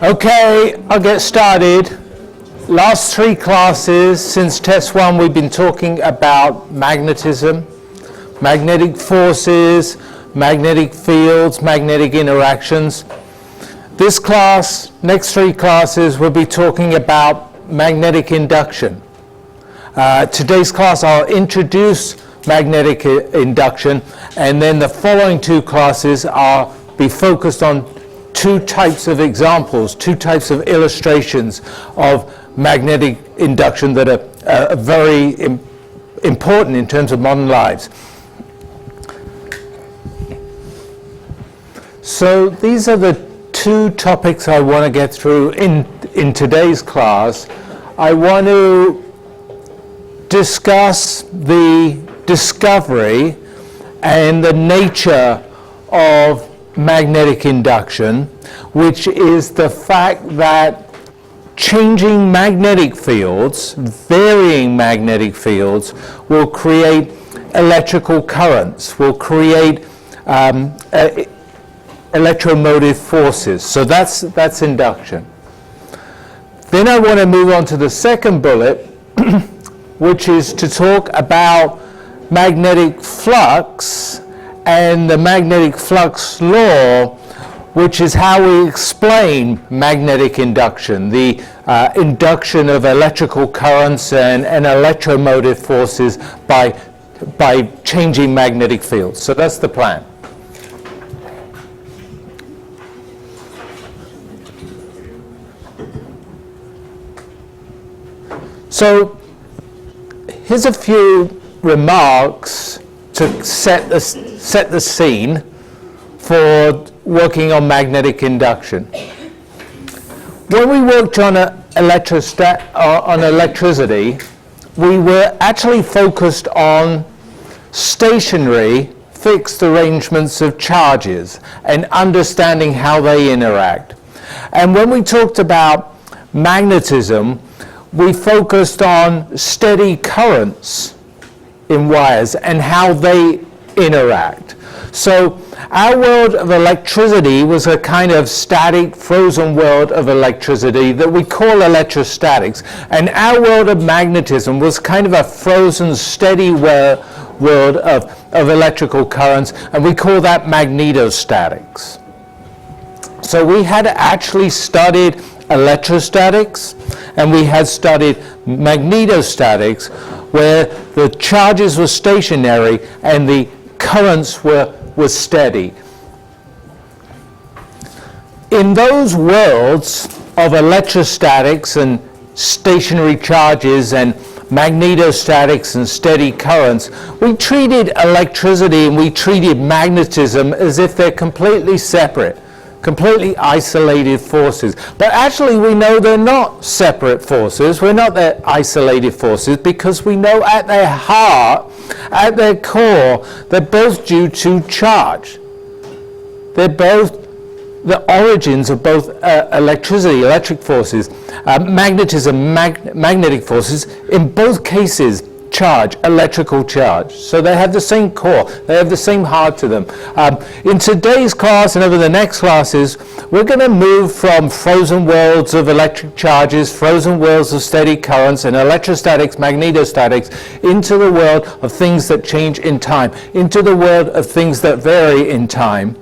Okay, I'll get started. Last three classes, since test one, we've been talking about magnetism, magnetic forces, magnetic fields, magnetic interactions. This class, next three classes, we'll be talking about magnetic induction. Today's class, I'll introduce magnetic induction, and then the following two classes I'll be focused on two types of examples, two types of illustrations of magnetic induction that are very important in terms of modern lives. So these are the two topics I want to get through in today's class. I want to discuss the discovery and the nature of magnetic induction, which is the fact that changing magnetic fields, varying magnetic fields, will create electrical currents, will create electromotive forces. So that's induction. Then I want to move on to the second bullet, which is to talk about magnetic flux and the magnetic flux law, which is how we explain magnetic induction, the induction of electrical currents and electromotive forces by changing magnetic fields. So that's the plan. So here's a few remarks to set the scene for working on magnetic induction. When we worked on electricity, we were actually focused on stationary, fixed arrangements of charges and understanding how they interact. And when we talked about magnetism, we focused on steady currents in wires and how they interact. So our world of electricity was a kind of static, frozen world of electricity that we call electrostatics. And our world of magnetism was kind of a frozen, steady world of electrical currents, and we call that magnetostatics. So we had actually studied electrostatics, and we had studied magnetostatics, where the charges were stationary and the currents were steady. In those worlds of electrostatics and stationary charges and magnetostatics and steady currents, we treated electricity and we treated magnetism as if they're completely separate, completely isolated forces. But actually we know they're not separate forces, we're not their isolated forces, because we know at their heart, at their core, they're both due to charge. They're both the origins of both electricity, electric forces, magnetism, magnetic forces, in both cases charge, electrical charge. So they have the same core, they have the same heart to them. In today's class and over the next classes, we're going to move from frozen worlds of electric charges, frozen worlds of steady currents and electrostatics, magnetostatics, into the world of things that change in time, into the world of things that vary in time.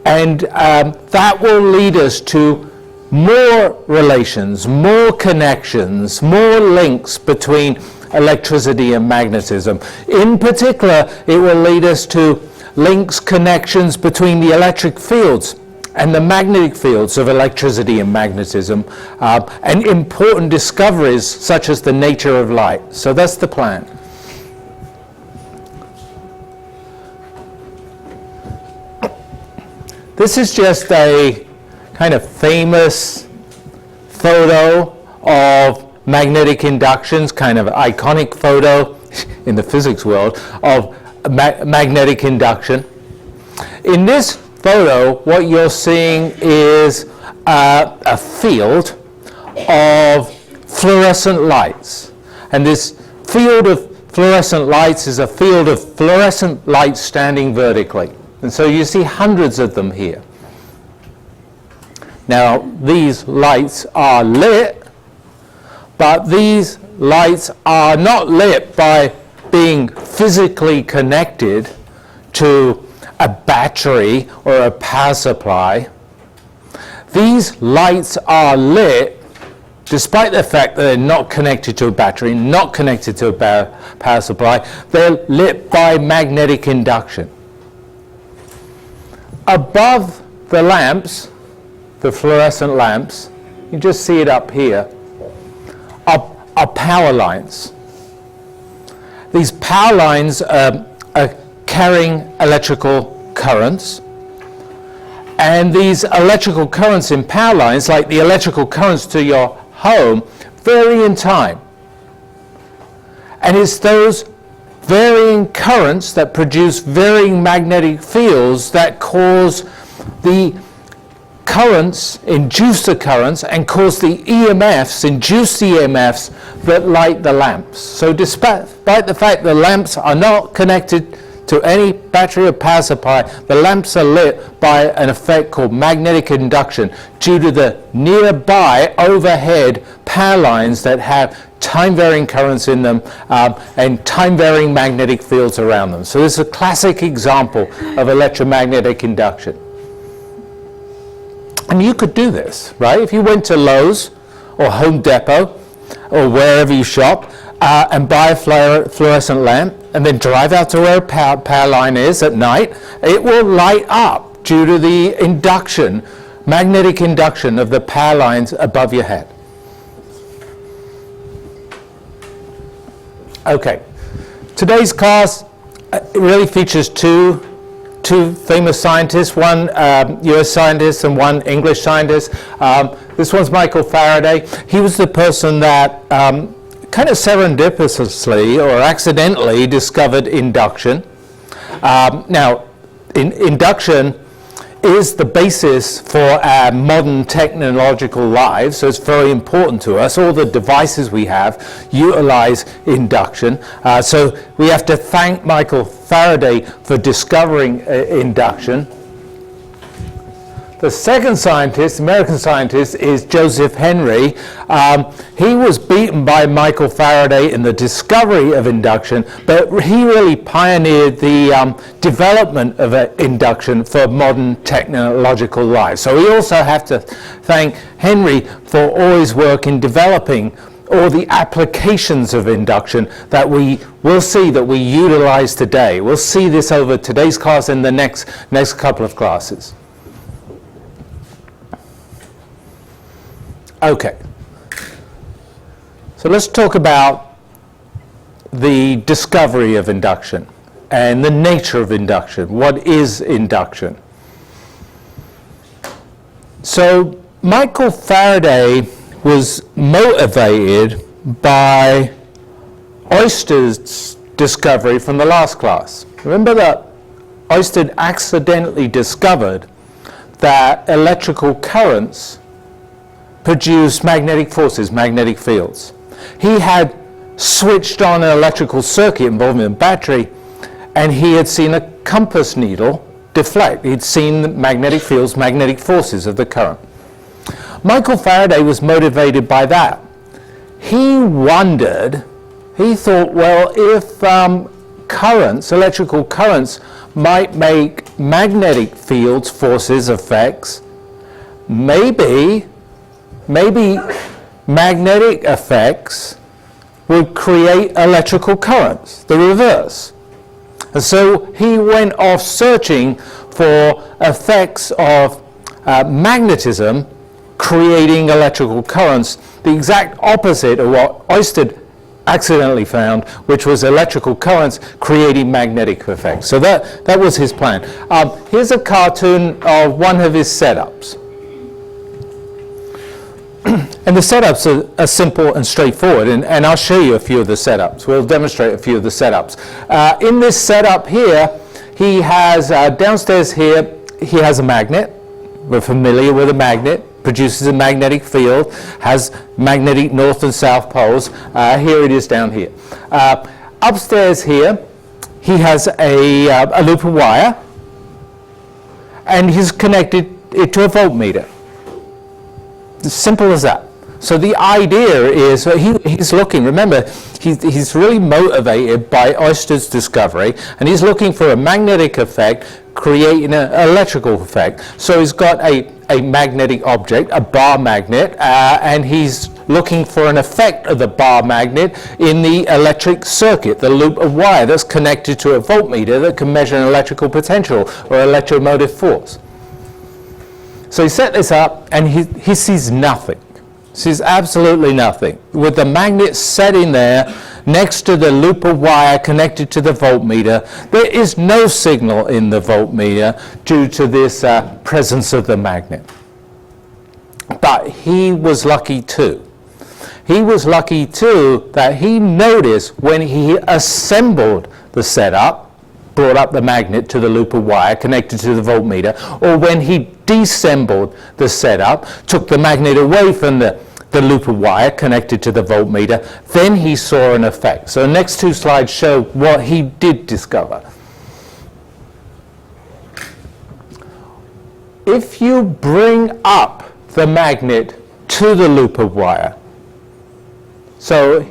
And that will lead us to more relations, more connections, more links between electricity and magnetism. In particular, it will lead us to links, connections between the electric fields and the magnetic fields of electricity and magnetism, and important discoveries such as the nature of light. So that's the plan. This is just a kind of famous photo of magnetic inductions, kind of iconic photo in the physics world of magnetic induction. In this photo, what you're seeing is a field of fluorescent lights. And this field of fluorescent lights is a field of fluorescent light standing vertically. And so you see hundreds of them here. Now, these lights are lit, but these lights are not lit by being physically connected to a battery or a power supply. These lights are lit despite the fact that they're not connected to a battery, not connected to a power supply. They're lit by magnetic induction. Above the lamps, the fluorescent lamps, you just see it up here, are power lines. These power lines are carrying electrical currents, and these electrical currents in power lines, like the electrical currents to your home, vary in time. And it's those varying currents that produce varying magnetic fields that cause the currents, induce the currents, and cause the EMFs, induce the EMFs that light the lamps. So despite the fact the lamps are not connected to any battery or power supply, the lamps are lit by an effect called magnetic induction due to the nearby overhead power lines that have time-varying currents in them and time-varying magnetic fields around them. So this is a classic example of electromagnetic induction. And you could do this, right? If you went to Lowe's or Home Depot or wherever you shop and buy a fluorescent lamp and then drive out to where a power line is at night, it will light up due to the induction, magnetic induction of the power lines above your head. Okay, today's class really features two famous scientists, one US scientist and one English scientist. This one's Michael Faraday. He was the person that kind of serendipitously or accidentally discovered induction. Now, induction is the basis for our modern technological lives, so it's very important to us. All the devices we have utilize induction. So we have to thank Michael Faraday for discovering induction. The second scientist, American scientist, is Joseph Henry. He was beaten by Michael Faraday in the discovery of induction, but he really pioneered the development of induction for modern technological life. So we also have to thank Henry for all his work in developing all the applications of induction that we will see that we utilize today. We'll see this over today's class and the next couple of classes. Okay, so let's talk about the discovery of induction and the nature of induction. What is induction? So Michael Faraday was motivated by Oersted's discovery from the last class. Remember that Oersted accidentally discovered that electrical currents produce magnetic forces, magnetic fields. He had switched on an electrical circuit involving a battery, and he had seen a compass needle deflect. He'd seen the magnetic fields, magnetic forces of the current. Michael Faraday was motivated by that. He wondered, he thought, well, if currents, electrical currents, might make magnetic fields, forces, effects, maybe magnetic effects would create electrical currents, the reverse. And so he went off searching for effects of magnetism creating electrical currents, the exact opposite of what Oersted accidentally found, which was electrical currents creating magnetic effects. So that was his plan. Here's a cartoon of one of his setups. And the setups are simple and straightforward, and I'll show you a few of the setups. We'll demonstrate a few of the setups. In this setup here, he has, downstairs here, he has a magnet. We're familiar with a magnet. Produces a magnetic field, has magnetic north and south poles. Here it is down here. upstairs here, he has a loop of wire, and he's connected it to a voltmeter. As simple as that. So the idea is he's looking, remember, he's really motivated by Oester's discovery, and he's looking for a magnetic effect creating an electrical effect. So he's got a magnetic object, a bar magnet, and he's looking for an effect of the bar magnet in the electric circuit, the loop of wire that's connected to a voltmeter that can measure an electrical potential or electromotive force. So he set this up, and he sees nothing. Sees absolutely nothing. With the magnet setting there next to the loop of wire connected to the voltmeter, there is no signal in the voltmeter due to this presence of the magnet. But he was lucky too. He was lucky too that he noticed when he assembled the setup, brought up the magnet to the loop of wire connected to the voltmeter, or when he deassembled the setup, took the magnet away from the loop of wire connected to the voltmeter, then he saw an effect. So the next two slides show what he did discover. If you bring up the magnet to the loop of wire, so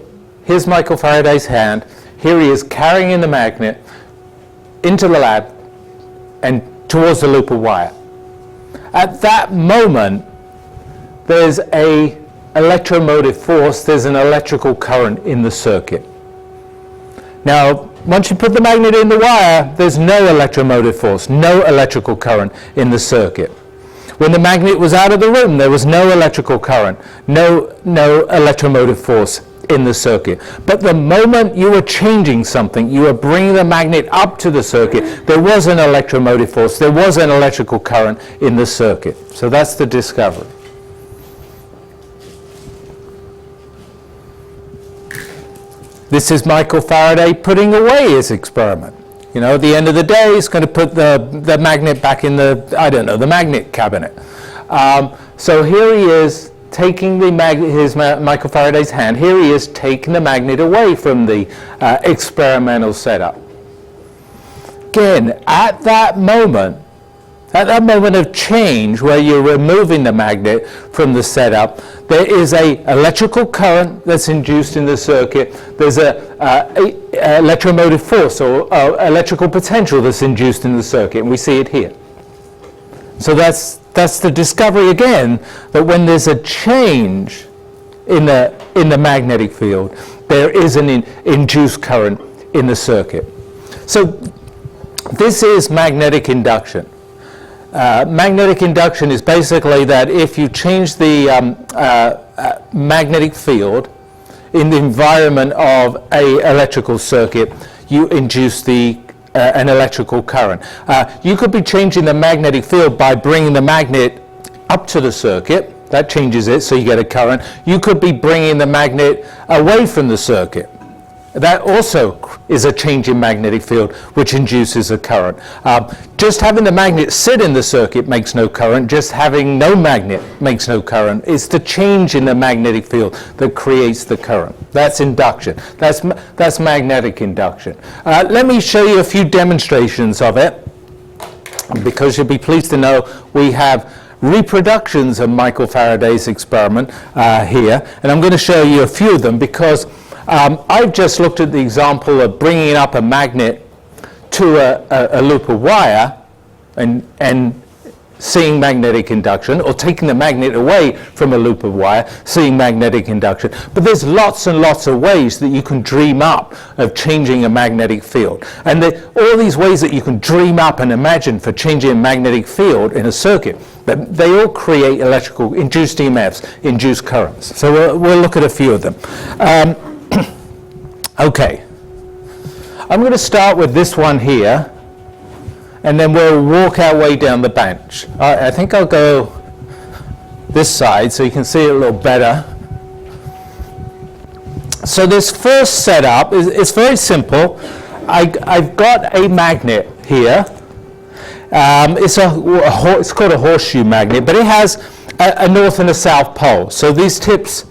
here's Michael Faraday's hand, here he is carrying the magnet into the lab and towards the loop of wire. At that moment, there's a electromotive force, there's an electrical current in the circuit. Now, once you put the magnet in the wire, there's no electromotive force, no electrical current in the circuit. When the magnet was out of the room, there was no electrical current, no electromotive force in the circuit. But the moment you were changing something, you were bringing the magnet up to the circuit, there was an electromotive force, there was an electrical current in the circuit. So that's the discovery. This is Michael Faraday putting away his experiment. You know, at the end of the day, he's going to put the magnet back in the magnet cabinet. So here he is taking Michael Faraday's hand. Here he is taking the magnet away from the experimental setup. Again, at that moment of change where you're removing the magnet from the setup, there is a electrical current that's induced in the circuit. There's a electromotive force or electrical potential that's induced in the circuit, and we see it here. So that's the discovery again, that when there's a change in the magnetic field, there is an induced current in the circuit. So this is magnetic induction. Magnetic induction is basically that if you change the magnetic field in the environment of an electrical circuit, you induce an electrical current. You could be changing the magnetic field by bringing the magnet up to the circuit. That changes it, so you get a current. You could be bringing the magnet away from the circuit. That also is a change in magnetic field, which induces a current. Just having the magnet sit in the circuit makes no current. Just having no magnet makes no current. It's the change in the magnetic field that creates the current. That's induction. That's magnetic induction. Let me show you a few demonstrations of it, because you'll be pleased to know we have reproductions of Michael Faraday's experiment here, and I'm going to show you a few of them because I've just looked at the example of bringing up a magnet to a loop of wire and seeing magnetic induction, or taking the magnet away from a loop of wire, seeing magnetic induction. But there's lots and lots of ways that you can dream up of changing a magnetic field. And all these ways that you can dream up and imagine for changing a magnetic field in a circuit, they all create electrical induced EMFs, induced currents. So we'll look at a few of them. Okay, I'm going to start with this one here, and then we'll walk our way down the bench. I think I'll go this side so you can see it a little better. So this first setup is very simple. I've got a magnet here. It's called a horseshoe magnet, but it has a north and a south pole. So these tips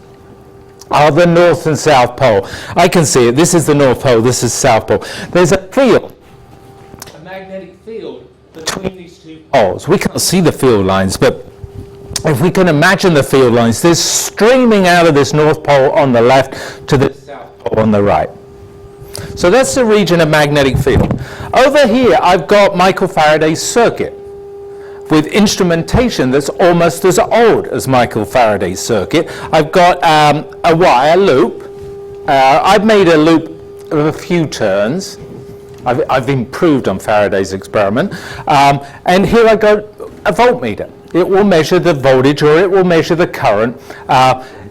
are the North and South Pole. I can see it. This is the North Pole, this is South Pole. There's a field, a magnetic field between these two poles. We can't see the field lines, but if we can imagine the field lines, they're streaming out of this North Pole on the left to the South Pole on the right. So that's the region of magnetic field. Over here, I've got Michael Faraday's circuit with instrumentation that's almost as old as Michael Faraday's circuit. I've got a wire loop. I've made a loop of a few turns. I've improved on Faraday's experiment. And here I've got a voltmeter. It will measure the voltage or it will measure the current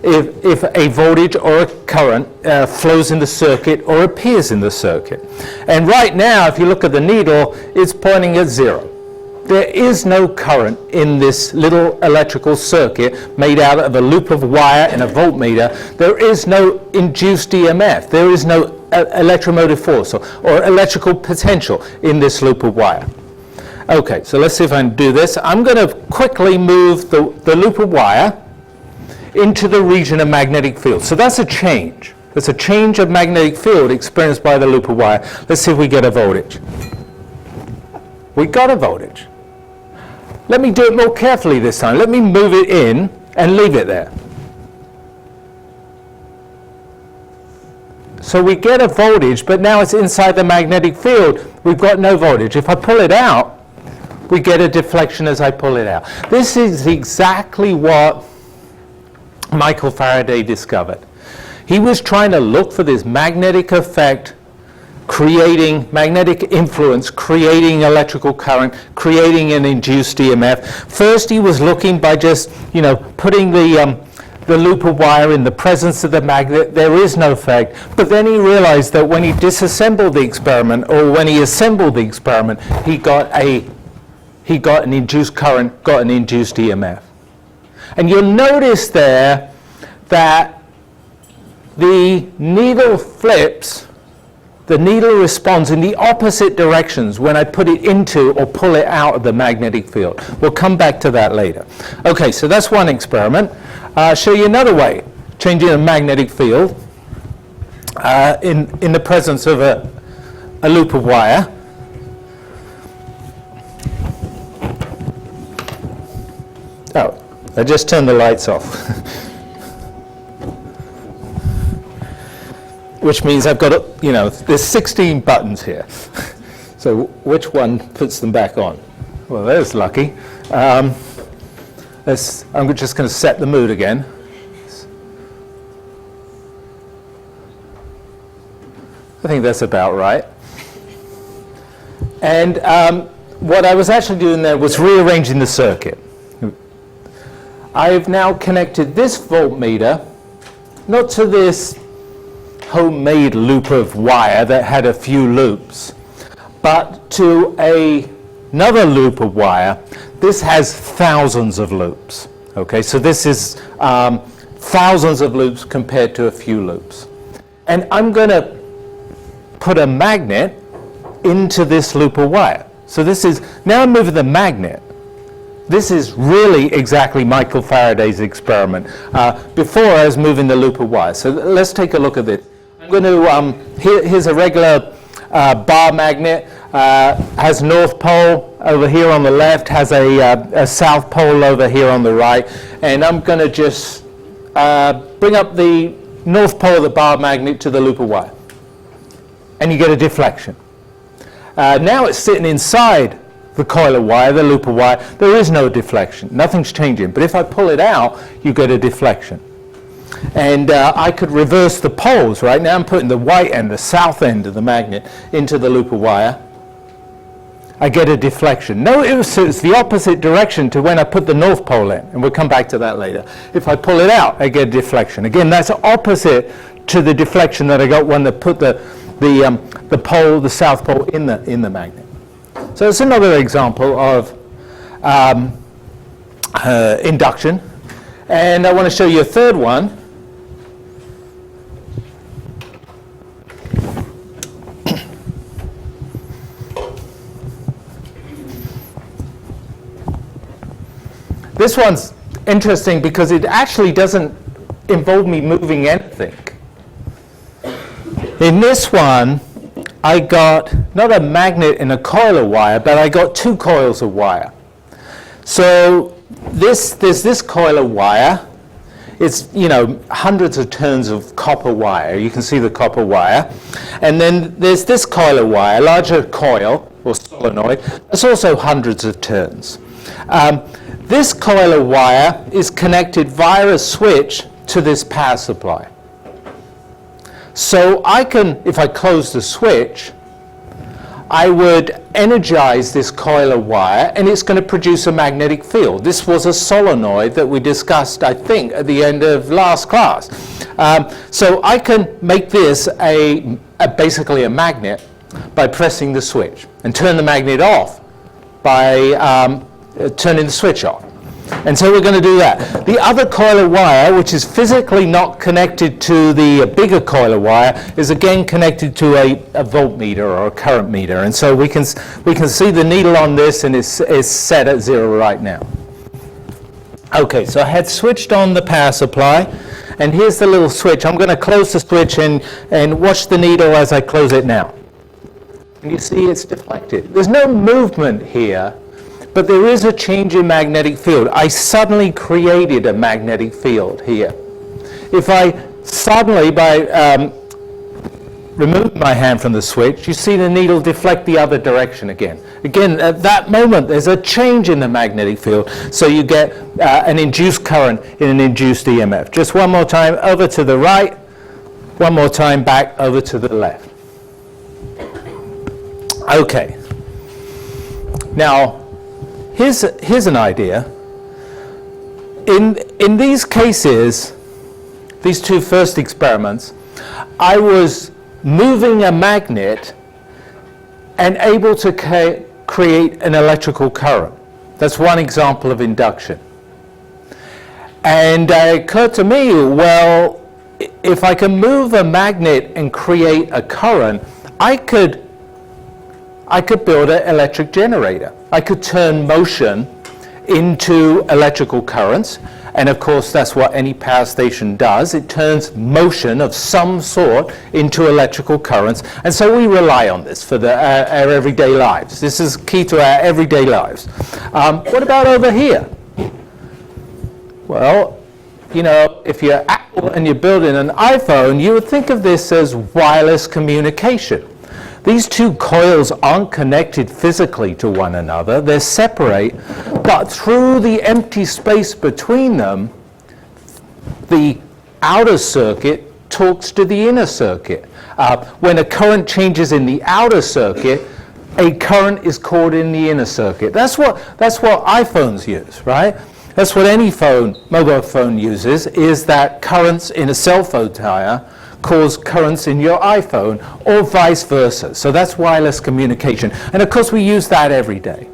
if a voltage or a current flows in the circuit or appears in the circuit. And right now, if you look at the needle, it's pointing at 0. There is no current in this little electrical circuit made out of a loop of wire and a voltmeter. There is no induced EMF. There is no electromotive force or electrical potential in this loop of wire. Okay, so let's see if I can do this. I'm going to quickly move the loop of wire into the region of magnetic field. So that's a change. That's a change of magnetic field experienced by the loop of wire. Let's see if we get a voltage. We got a voltage. Let me do it more carefully this time. Let me move it in and leave it there. So we get a voltage, but now it's inside the magnetic field. We've got no voltage. If I pull it out, we get a deflection as I pull it out. This is exactly what Michael Faraday discovered. He was trying to look for this magnetic effect, creating magnetic influence, creating electrical current, creating an induced EMF. First he was looking by just, putting the loop of wire in the presence of the magnet. There is no effect. But then he realized that when he disassembled the experiment, or when he assembled the experiment, he got an induced current, got an induced EMF. And you'll notice there that the needle flips, the needle responds in the opposite directions when I put it into or pull it out of the magnetic field. We'll come back to that later. Okay, so that's one experiment. I'll show you another way, changing a magnetic field in the presence of a loop of wire. Oh, I just turned the lights off. Which means I've got, there's 16 buttons here. So which one puts them back on? Well, there's lucky. I'm just going to set the mood again. I think that's about right. And what I was actually doing there was rearranging the circuit. I've now connected this voltmeter, not to this homemade loop of wire that had a few loops, but to another loop of wire. This has thousands of loops. Okay, so this is thousands of loops compared to a few loops. And I'm going to put a magnet into this loop of wire. So this is, now I'm moving the magnet. This is really exactly Michael Faraday's experiment. Before I was moving the loop of wire. So let's take a look at this. I'm going to, here's a regular bar magnet, has North Pole over here on the left, has a South Pole over here on the right, and I'm going to just bring up the North Pole of the bar magnet to the loop of wire. And you get a deflection. Now it's sitting inside the coil of wire, the loop of wire. There is no deflection. Nothing's changing. But if I pull it out, you get a deflection. And I could reverse the poles. Right now I'm putting the white end, the south end of the magnet, into the loop of wire. I get a deflection. Notice it's the opposite direction to when I put the North Pole in. And we'll come back to that later. If I pull it out, I get a deflection. Again, that's opposite to the deflection that I got when I put the pole, the South Pole, in the magnet. So it's another example of induction. And I want to show you a third one. This one's interesting because it actually doesn't involve me moving anything. In this one, I got not a magnet and a coil of wire, but I got two coils of wire. So there's this coil of wire. It's, hundreds of turns of copper wire. You can see the copper wire. And then there's this coil of wire, larger coil or solenoid. It's also hundreds of turns. This coil of wire is connected via a switch to this power supply. So I can, if I close the switch, I would energize this coil of wire and it's going to produce a magnetic field. This was a solenoid that we discussed, I think, at the end of last class. So I can make this basically a magnet by pressing the switch and turn the magnet off by turning the switch off. And so we're going to do that. The other coil of wire, which is physically not connected to the bigger coil of wire, is again connected to a voltmeter or a current meter. And so we can see the needle on this, and it's set at 0 right now. Okay, so I had switched on the power supply, and here's the little switch. I'm going to close the switch and watch the needle as I close it now. And you see it's deflected. There's no movement here. But there is a change in magnetic field. I suddenly created a magnetic field here. If I suddenly, by remove my hand from the switch, you see the needle deflect the other direction again. Again, at that moment, there's a change in the magnetic field. So you get an induced current in an induced EMF. Just one more time, over to the right. One more time, back over to the left. Okay. Now, here's an idea. In these cases, these two first experiments, I was moving a magnet and able to create an electrical current. That's one example of induction. And it occurred to me, well, if I can move a magnet and create a current, I could build an electric generator. I could turn motion into electrical currents, and of course that's what any power station does. It turns motion of some sort into electrical currents, and so we rely on this for our everyday lives. This is key to our everyday lives. What about over here? Well, if you're Apple and you're building an iPhone, you would think of this as wireless communication. These two coils aren't connected physically to one another. They're separate, but through the empty space between them, the outer circuit talks to the inner circuit. When a current changes in the outer circuit, a current is caught in the inner circuit. That's what iPhones use, right? That's what any mobile phone uses, is that currents in a cell phone tower cause currents in your iPhone, or vice versa. So that's wireless communication. And of course we use that every day.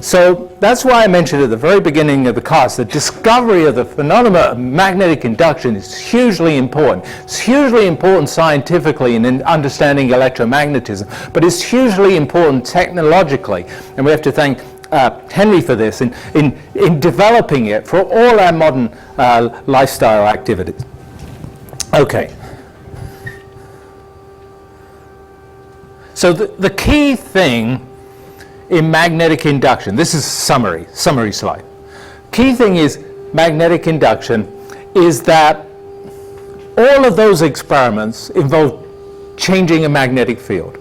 So that's why I mentioned at the very beginning of the class, the discovery of the phenomenon of magnetic induction is hugely important. It's hugely important scientifically in understanding electromagnetism, but it's hugely important technologically. And we have to thank Henry for this in developing it for all our modern lifestyle activities. Okay. So the key thing in magnetic induction, this is a summary slide. Key thing is magnetic induction is that all of those experiments involve changing a magnetic field.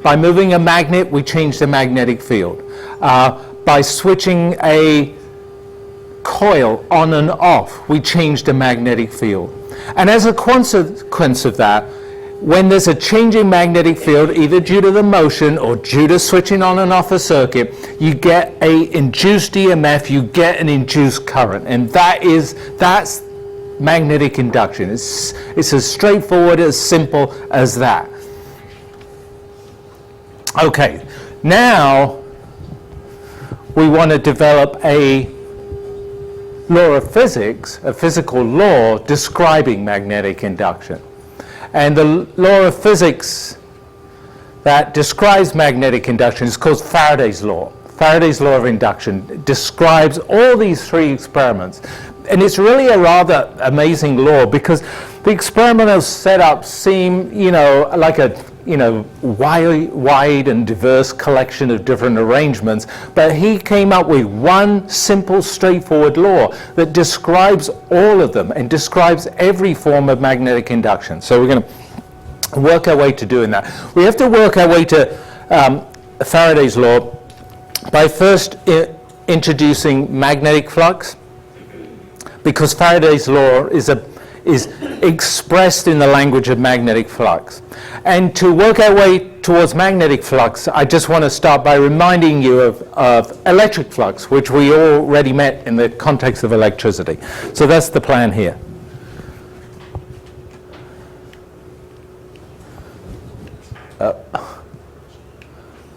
By moving a magnet, we change the magnetic field. By switching a coil on and off, we change the magnetic field. And as a consequence of that, when there's a changing magnetic field, either due to the motion or due to switching on and off a circuit, you get an induced EMF, you get an induced current. And that's magnetic induction. It's as straightforward, as simple as that. Okay, now we want to develop a law of physics, a physical law describing magnetic induction. And the law of physics that describes magnetic induction is called Faraday's law. Faraday's law of induction describes all these three experiments. And it's really a rather amazing law because the experimental setups seem, like a wide and diverse collection of different arrangements, but he came up with one simple, straightforward law that describes all of them and describes every form of magnetic induction. So we're going to work our way to doing that. We have to work our way to Faraday's law by first introducing magnetic flux, because Faraday's law is expressed in the language of magnetic flux. And to work our way towards magnetic flux, I just want to start by reminding you of electric flux, which we already met in the context of electricity. So that's the plan here.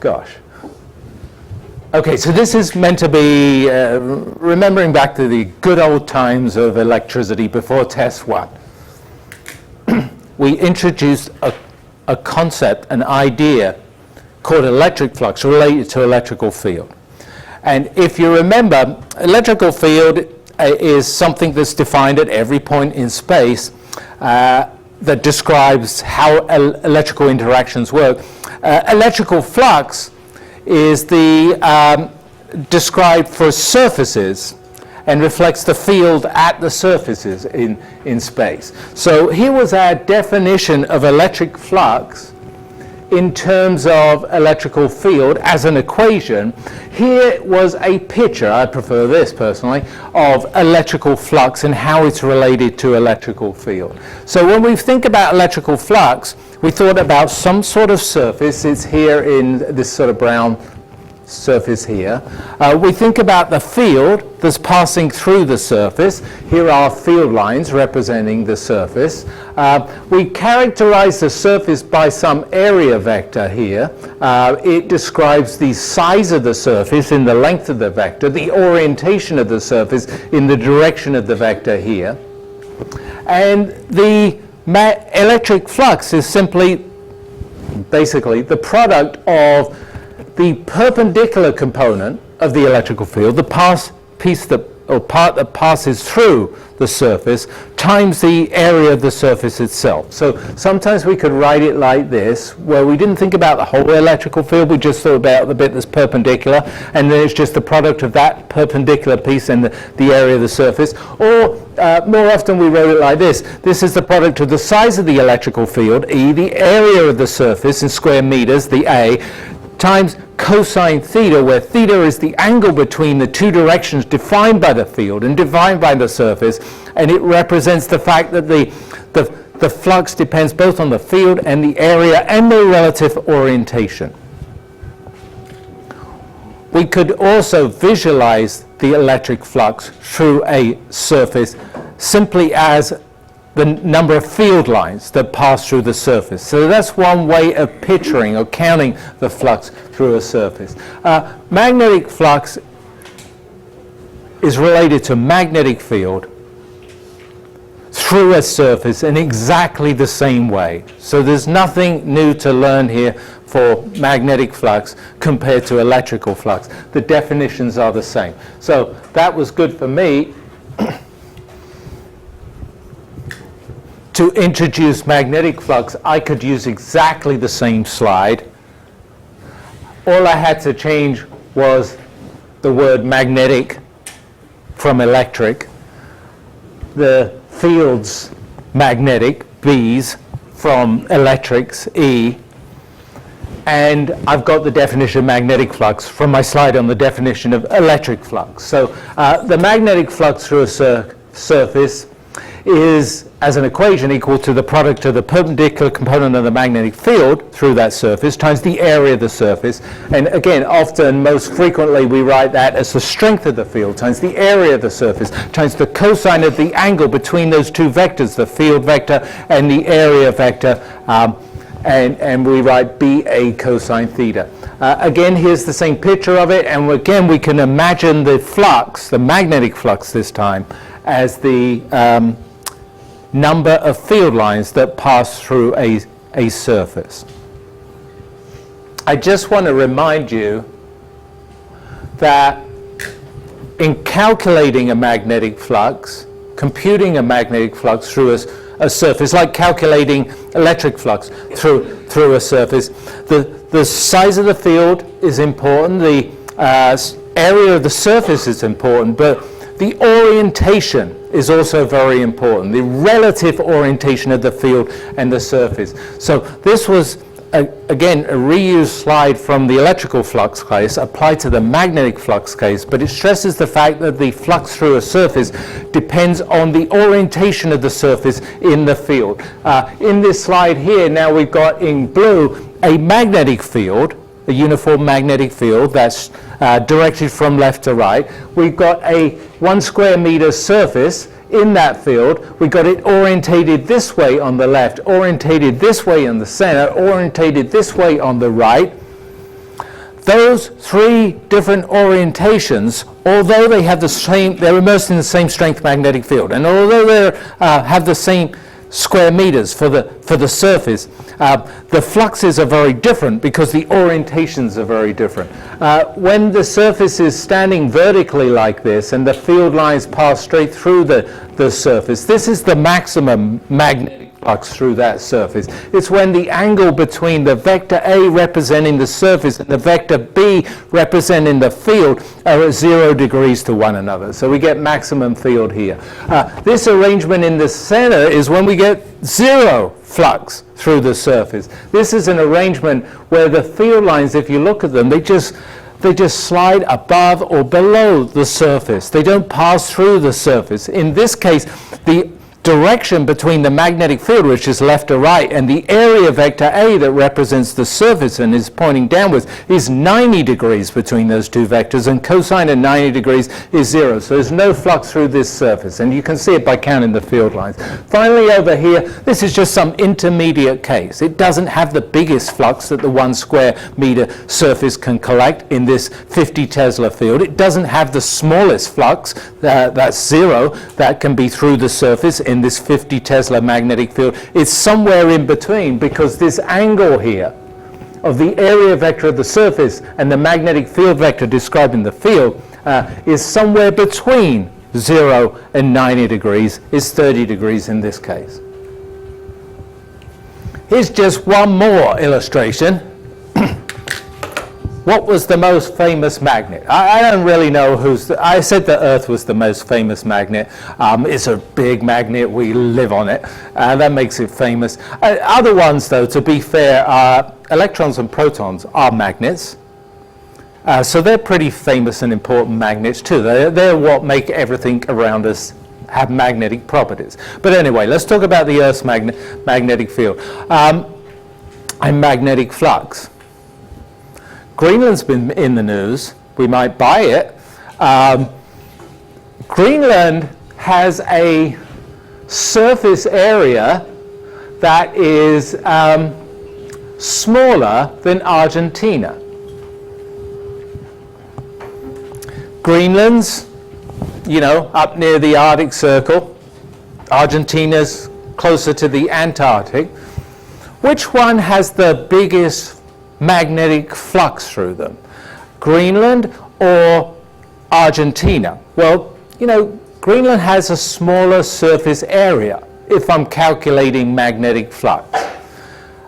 Gosh. Okay, so this is meant to be remembering back to the good old times of electricity before test 1. We introduced a concept, an idea called electric flux related to electrical field. And if you remember, electrical field is something that's defined at every point in space that describes how electrical interactions work. Electrical flux is described for surfaces and reflects the field at the surfaces in space. So here was our definition of electric flux in terms of electrical field as an equation. Here was a picture, I prefer this personally, of electrical flux and how it's related to electrical field. So when we think about electrical flux, we thought about some sort of surface. It's here in this sort of brown surface here. We think about the field that's passing through the surface. Here are field lines representing the surface. We characterize the surface by some area vector here. It describes the size of the surface in the length of the vector, the orientation of the surface in the direction of the vector here. And the electric flux is simply, basically, the product of the perpendicular component of the electrical field, the part that passes through the surface, times the area of the surface itself. So sometimes we could write it like this, where we didn't think about the whole electrical field, we just thought about the bit that's perpendicular, and then it's just the product of that perpendicular piece and the area of the surface. Or more often we wrote it like this. This is the product of the size of the electrical field, E, the area of the surface in square meters, the A, times cosine theta, where theta is the angle between the two directions defined by the field and defined by the surface, and it represents the fact that the flux depends both on the field and the area and the relative orientation. We could also visualize the electric flux through a surface simply as the number of field lines that pass through the surface. So that's one way of picturing or counting the flux through a surface. Magnetic flux is related to magnetic field through a surface in exactly the same way. So there's nothing new to learn here for magnetic flux compared to electrical flux. The definitions are the same. So that was good for me to introduce magnetic flux. I could use exactly the same slide. All I had to change was the word magnetic from electric, the fields magnetic, B's, from electrics, E, and I've got the definition of magnetic flux from my slide on the definition of electric flux. So the magnetic flux through a surface is, as an equation, equal to the product of the perpendicular component of the magnetic field through that surface times the area of the surface. And again, often, most frequently, we write that as the strength of the field times the area of the surface times the cosine of the angle between those two vectors, the field vector and the area vector. And we write BA cosine theta. Again, here's the same picture of it, and again, we can imagine the flux, the magnetic flux this time, as the number of field lines that pass through a surface. I just want to remind you that in calculating a magnetic flux, computing a magnetic flux through a surface, like calculating electric flux through a surface. The size of the field is important, the area of the surface is important, but the orientation is also very important, the relative orientation of the field and the surface. So this was, again, a reused slide from the electrical flux case applied to the magnetic flux case, but it stresses the fact that the flux through a surface depends on the orientation of the surface in the field. In this slide here, now we've got in blue a magnetic field, a uniform magnetic field that's directed from left to right. We've got a 1 square meter surface in that field. We've got it orientated this way on the left, orientated this way in the center, orientated this way on the right. Those three different orientations, although they have the same, they're immersed in the same strength magnetic field, and although they have the same square meters for the surface, the fluxes are very different because the orientations are very different. When the surface is standing vertically like this and the field lines pass straight through the surface, this is the maximum magnetic flux through that surface. It's when the angle between the vector A representing the surface and the vector B representing the field are at 0 degrees to one another. So we get maximum field here. This arrangement in the center is when we get 0 flux through the surface. This is an arrangement where the field lines, if you look at them, they just slide above or below the surface. They don't pass through the surface. In this case, the direction between the magnetic field, which is left to right, and the area vector A that represents the surface and is pointing downwards is 90 degrees between those two vectors, and cosine of 90 degrees is 0. So there's no flux through this surface, and you can see it by counting the field lines. Finally, over here, this is just some intermediate case. It doesn't have the biggest flux that the 1 square meter surface can collect in this 50 Tesla field. It doesn't have the smallest flux, that's 0, that can be through the surface in this 50 Tesla magnetic field. It's somewhere in between, because this angle here of the area vector of the surface and the magnetic field vector describing the field is somewhere between 0 and 90 degrees, is 30 degrees in this case. Here's just one more illustration. What was the most famous magnet? I don't really know I said the Earth was the most famous magnet. It's a big magnet, we live on it, that makes it famous. Other ones, though, to be fair, electrons and protons are magnets. So they're pretty famous and important magnets too. They're what make everything around us have magnetic properties. But anyway, let's talk about the Earth's magnetic field and magnetic flux. Greenland's been in the news. We might buy it. Greenland has a surface area that is smaller than Argentina. Greenland's, up near the Arctic Circle. Argentina's closer to the Antarctic. Which one has the biggest magnetic flux through them? Greenland or Argentina? Well, Greenland has a smaller surface area if I'm calculating magnetic flux.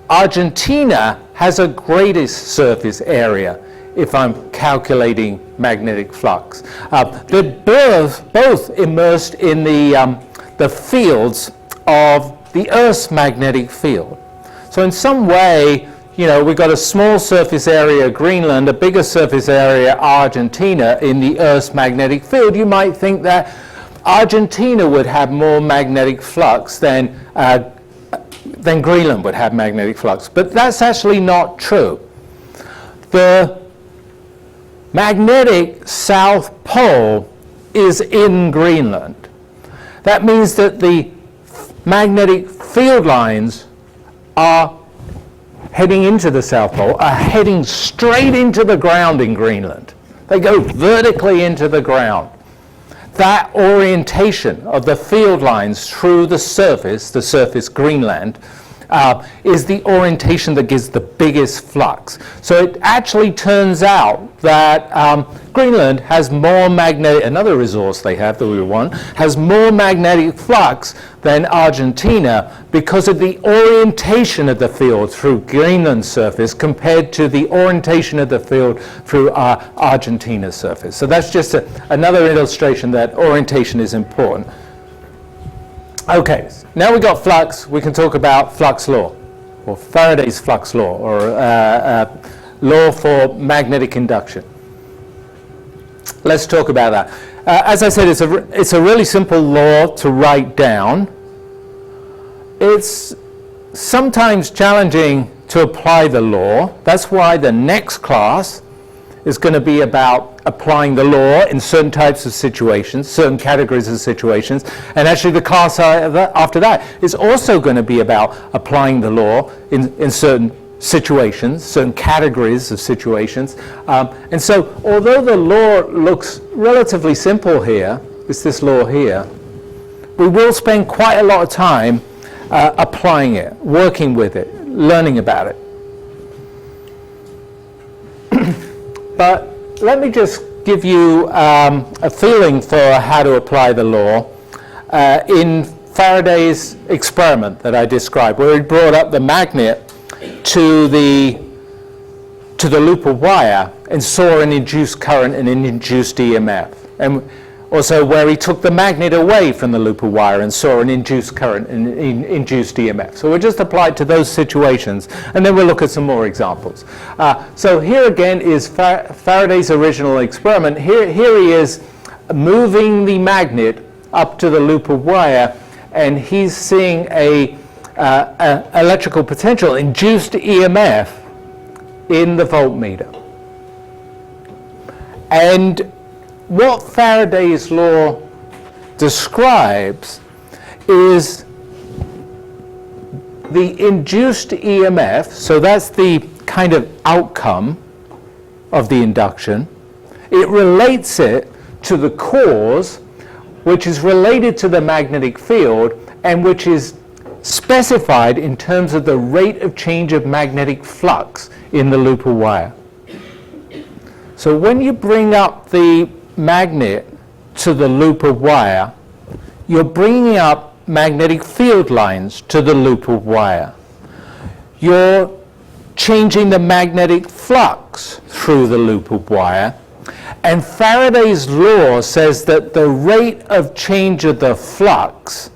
Argentina has a greatest surface area if I'm calculating magnetic flux. They're both immersed in the fields of the Earth's magnetic field. So in some way, we've got a small surface area Greenland, a bigger surface area Argentina in the Earth's magnetic field. You might think that Argentina would have more magnetic flux than Greenland would have magnetic flux. But that's actually not true. The magnetic South Pole is in Greenland. That means that the magnetic field lines are heading into the South Pole, are heading straight into the ground in Greenland. They go vertically into the ground. That orientation of the field lines through the surface Greenland, is the orientation that gives the biggest flux. So it actually turns out that Greenland has more magnetic, another resource they have that we want, has more magnetic flux than Argentina because of the orientation of the field through Greenland's surface compared to the orientation of the field through Argentina's surface. So that's just another illustration that orientation is important. Okay, now we've got flux, we can talk about flux law, or Faraday's flux law, or law for magnetic induction. Let's talk about that. As I said, it's a really simple law to write down. It's sometimes challenging to apply the law. That's why the next class is going to be about applying the law in certain types of situations, certain categories of situations, and actually the class after that is also going to be about applying the law in certain situations, certain categories of situations. And so although the law looks relatively simple here, it's this law here, we will spend quite a lot of time applying it, working with it, learning about it. But let me just give you a feeling for how to apply the law in Faraday's experiment that I described, where he brought up the magnet to the loop of wire and saw an induced current and an induced EMF. And also where he took the magnet away from the loop of wire and saw an induced current and an induced EMF. So we'll just apply it to those situations, and then we'll look at some more examples. So here again is Faraday's original experiment. Here he is moving the magnet up to the loop of wire, and he's seeing a electrical potential, induced EMF, in the voltmeter. And what Faraday's law describes is the induced EMF, so that's the kind of outcome of the induction. It relates it to the cause, which is related to the magnetic field and which is specified in terms of the rate of change of magnetic flux in the loop of wire. So when you bring up the magnet to the loop of wire, you're bringing up magnetic field lines to the loop of wire. You're changing the magnetic flux through the loop of wire. And Faraday's law says that the rate of change of the flux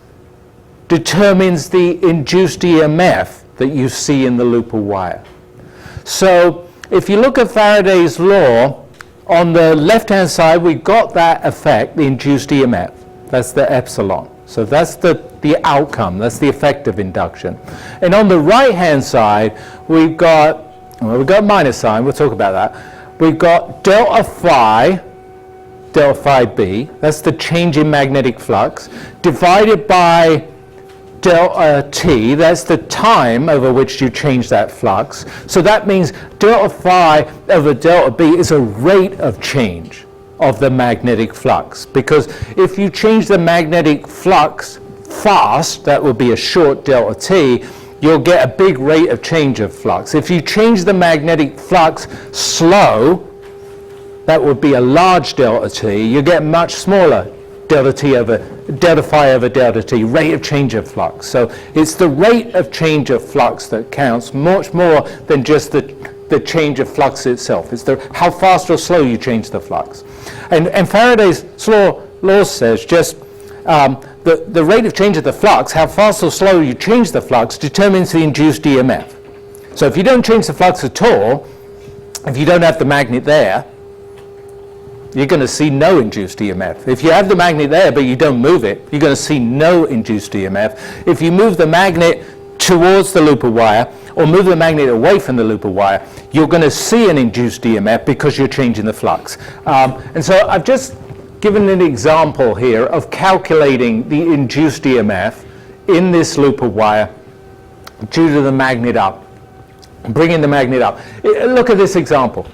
determines the induced EMF that you see in the loop of wire. So if you look at Faraday's law, on the left-hand side, we've got that effect, the induced EMF. That's the epsilon. So that's the outcome. That's the effect of induction. And on the right-hand side, we've got minus sign. We'll talk about that. We've got delta phi B. That's the change in magnetic flux, divided by delta T, that's the time over which you change that flux. So that means delta phi over delta B is a rate of change of the magnetic flux. Because if you change the magnetic flux fast, that would be a short delta T, you'll get a big rate of change of flux. If you change the magnetic flux slow, that would be a large delta T, you get much smaller delta phi over delta T, rate of change of flux. So it's the rate of change of flux that counts much more than just the change of flux itself. It's how fast or slow you change the flux. And Faraday's law says just the rate of change of the flux, how fast or slow you change the flux, determines the induced EMF. So if you don't change the flux at all, if you don't have the magnet there, you're going to see no induced EMF. If you have the magnet there but you don't move it, you're going to see no induced EMF. If you move the magnet towards the loop of wire or move the magnet away from the loop of wire, you're going to see an induced EMF because you're changing the flux. And so I've just given an example here of calculating the induced EMF in this loop of wire due to the magnet up, bringing the magnet up. Look at this example.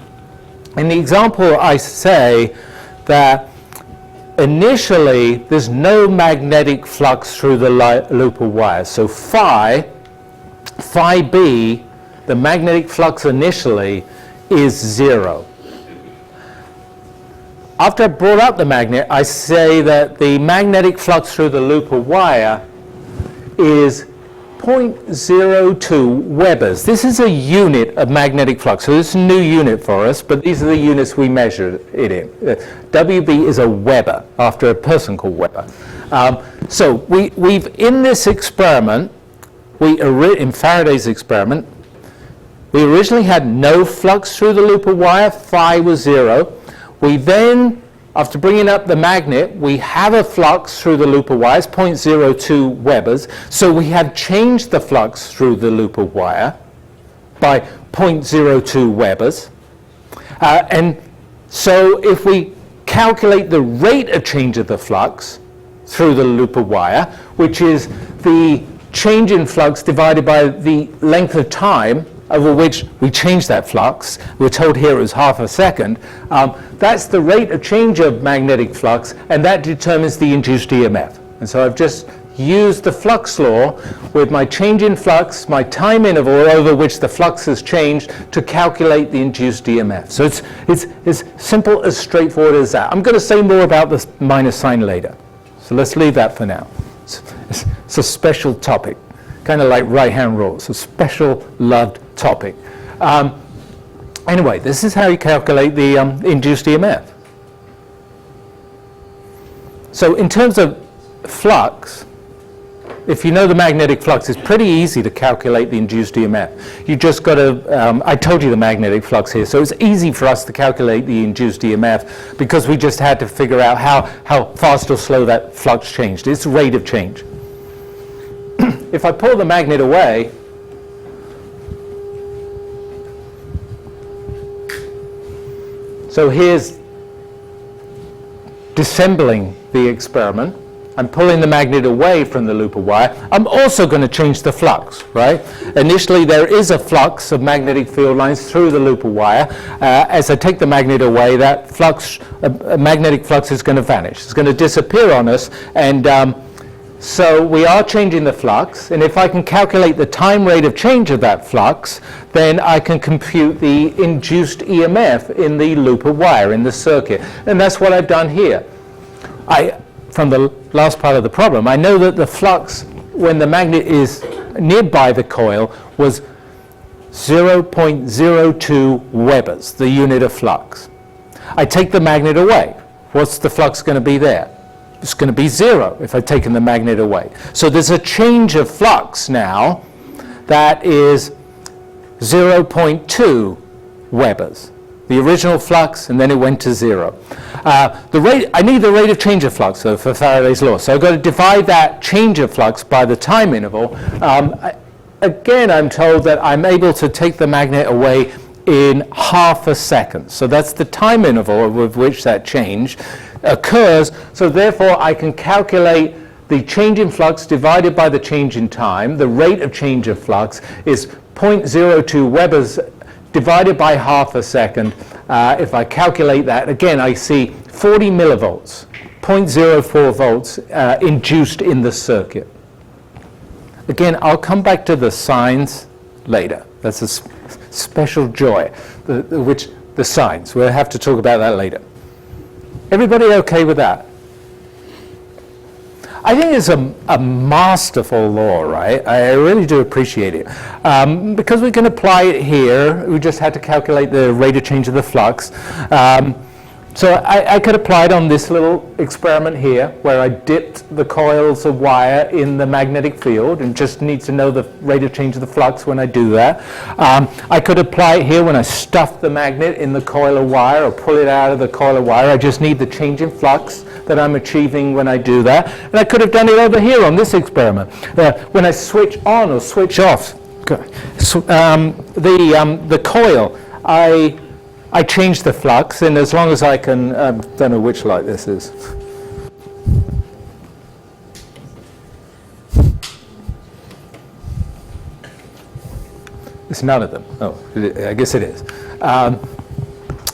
In the example, I say that initially there's no magnetic flux through the loop of wire. So phi phi b, the magnetic flux initially, is 0. After I brought up the magnet, I say that the magnetic flux through the loop of wire is 0.02 Webers. This is a unit of magnetic flux, so this is a new unit for us, but these are the units we measured it in. WB is a Weber, after a person called Weber. So we've, in this experiment, in Faraday's experiment, we originally had no flux through the loop of wire, phi was 0. We then, after bringing up the magnet, we have a flux through the loop of wire, it's 0.02 Webers. So we have changed the flux through the loop of wire by 0.02 Webers. And so if we calculate the rate of change of the flux through the loop of wire, which is the change in flux divided by the length of time over which we change that flux, we're told here it was half a second, that's the rate of change of magnetic flux, and that determines the induced EMF. And so I've just used the flux law with my change in flux, my time interval over which the flux has changed, to calculate the induced EMF. So it's as simple, as straightforward as that. I'm going to say more about this minus sign later. So let's leave that for now. It's a special topic, kind of like right-hand rule. It's a special loved topic. Anyway, this is how you calculate the induced EMF. So in terms of flux, if you know the magnetic flux, it's pretty easy to calculate the induced EMF. You just got to, I told you the magnetic flux here, so it's easy for us to calculate the induced EMF because we just had to figure out how fast or slow that flux changed, its rate of change. If I pull the magnet away, so here's disassembling the experiment. I'm pulling the magnet away from the loop of wire. I'm also going to change the flux, right? Initially, there is a flux of magnetic field lines through the loop of wire. As I take the magnet away, that flux, magnetic flux is going to vanish. It's going to disappear on us, and so we are changing the flux, and if I can calculate the time rate of change of that flux, then I can compute the induced EMF in the loop of wire, in the circuit. And that's what I've done here. From the last part of the problem, I know that the flux, when the magnet is nearby the coil, was 0.02 Webers, the unit of flux. I take the magnet away. What's the flux going to be there? It's going to be 0 if I've taken the magnet away. So there's a change of flux now that is 0.2 Webers. The original flux, and then it went to 0. I need the rate of change of flux, though, for Faraday's law. So I've got to divide that change of flux by the time interval. Again, I'm told that I'm able to take the magnet away in half a second. So that's the time interval with which that change occurs. So therefore, I can calculate the change in flux divided by the change in time. The rate of change of flux is 0.02 Webers divided by half a second. If I calculate that, again, I see 40 millivolts, 0.04 volts induced in the circuit. Again, I'll come back to the signs later. That's a special joy, the signs. We'll have to talk about that later. Everybody okay with that? I think it's a masterful law, right? I really do appreciate it. Because we can apply it here, we just had to calculate the rate of change of the flux. So I could apply it on this little experiment here, where I dipped the coils of wire in the magnetic field and just need to know the rate of change of the flux when I do that. I could apply it here when I stuff the magnet in the coil of wire or pull it out of the coil of wire. I just need the change in flux that I'm achieving when I do that. And I could have done it over here on this experiment. When I switch on or switch off the coil, I change the flux, and as long as I can, don't know which light this is. It's none of them. Oh, I guess it is.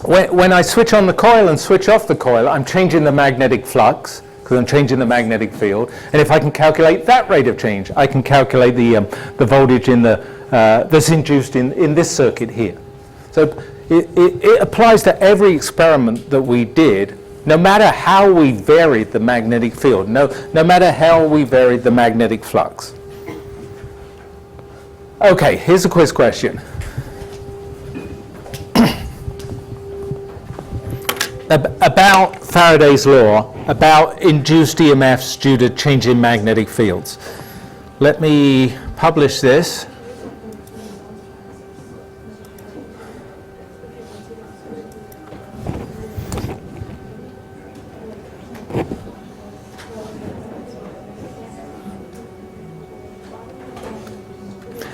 When I switch on the coil and switch off the coil, I'm changing the magnetic flux, because because I'm changing the magnetic field. And if I can calculate that rate of change, I can calculate the voltage in that's induced in this circuit here. So it applies to every experiment that we did, no matter how we varied the magnetic field, no matter how we varied the magnetic flux. Okay, here's a quiz question. About Faraday's law, about induced EMFs due to change in magnetic fields. Let me publish this.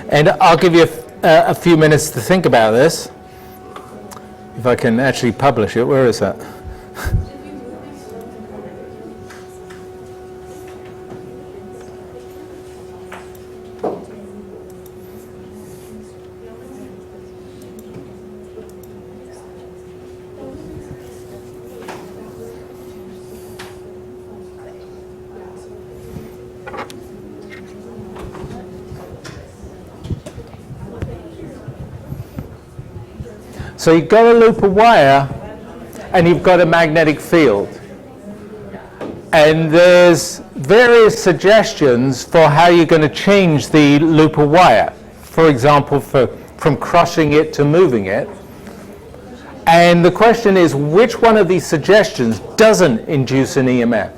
And I'll give you a few minutes to think about this. If I can actually publish it, where is that? So you've got a loop of wire and you've got a magnetic field. And there's various suggestions for how you're going to change the loop of wire. For example, from crushing it to moving it. And the question is, which one of these suggestions doesn't induce an EMF?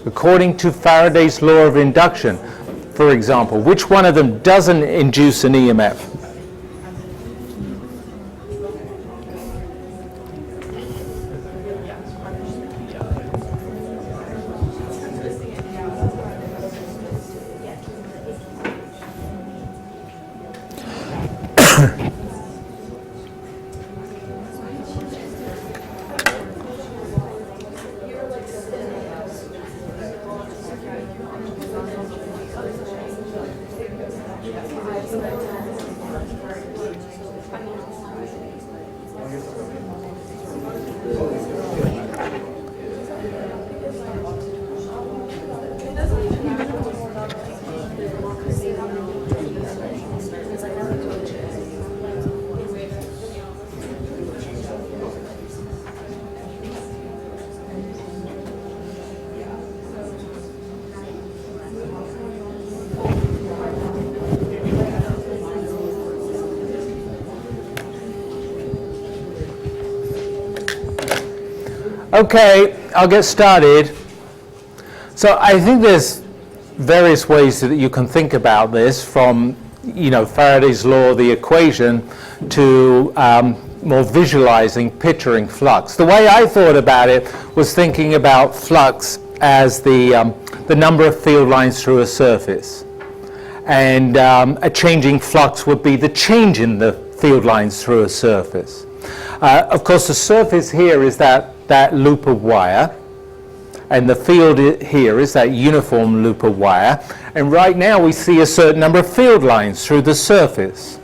According to Faraday's law of induction, for example, which one of them doesn't induce an EMF? Okay, I'll get started. So I think there's various ways that you can think about this, from Faraday's law, the equation, to more visualizing, picturing flux. The way I thought about it was thinking about flux as the number of field lines through a surface. And a changing flux would be the change in the field lines through a surface. Of course, the surface here is that loop of wire, and the field here is that uniform loop of wire. And right now we see a certain number of field lines through the surface.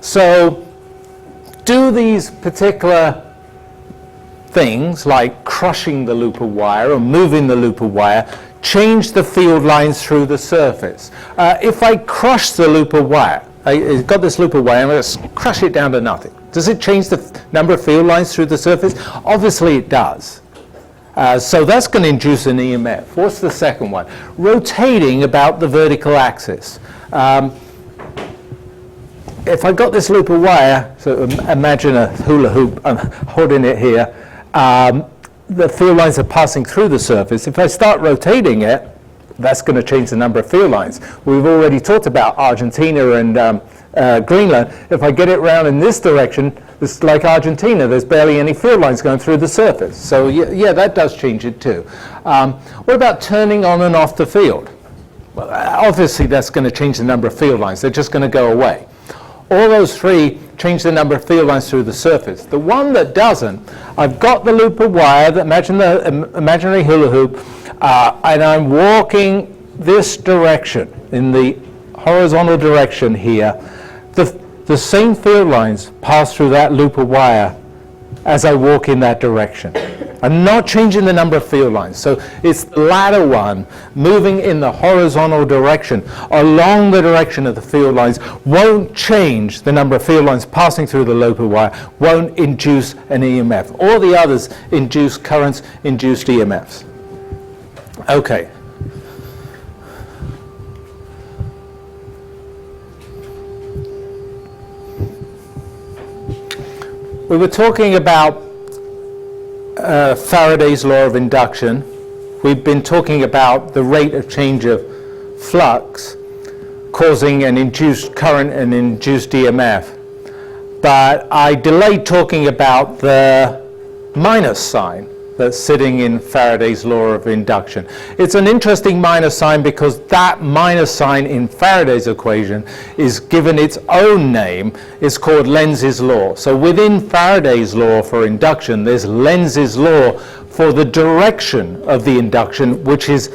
So do these particular things, like crushing the loop of wire or moving the loop of wire, change the field lines through the surface? If I crush the loop of wire, I've got this loop of wire, and let's crush it down to nothing. Does it change the number of field lines through the surface? Obviously it does. So that's going to induce an EMF. What's the second one? Rotating about the vertical axis. If I got this loop of wire, so imagine a hula hoop, I'm holding it here, the field lines are passing through the surface. If I start rotating it, that's going to change the number of field lines. We've already talked about Argentina and Greenland. If I get it round in this direction, it's like Argentina. There's barely any field lines going through the surface. So yeah, that does change it too. What about turning on and off the field? Well, obviously that's going to change the number of field lines. They're just going to go away. All those three change the number of field lines through the surface. The one that doesn't, I've got the loop of wire, imagine the imaginary hula hoop, and I'm walking this direction, in the horizontal direction here. The same field lines pass through that loop of wire as I walk in that direction. I'm not changing the number of field lines. So it's the latter one, moving in the horizontal direction along the direction of the field lines, won't change the number of field lines passing through the loop of wire, won't induce an EMF. All the others induce currents, induced EMFs. Okay. We were talking about Faraday's law of induction. We've been talking about the rate of change of flux causing an induced current and induced EMF. But I delayed talking about the minus sign that's sitting in Faraday's law of induction. It's an interesting minus sign because that minus sign in Faraday's equation is given its own name. It's called Lenz's law. So within Faraday's law for induction, there's Lenz's law for the direction of the induction, which is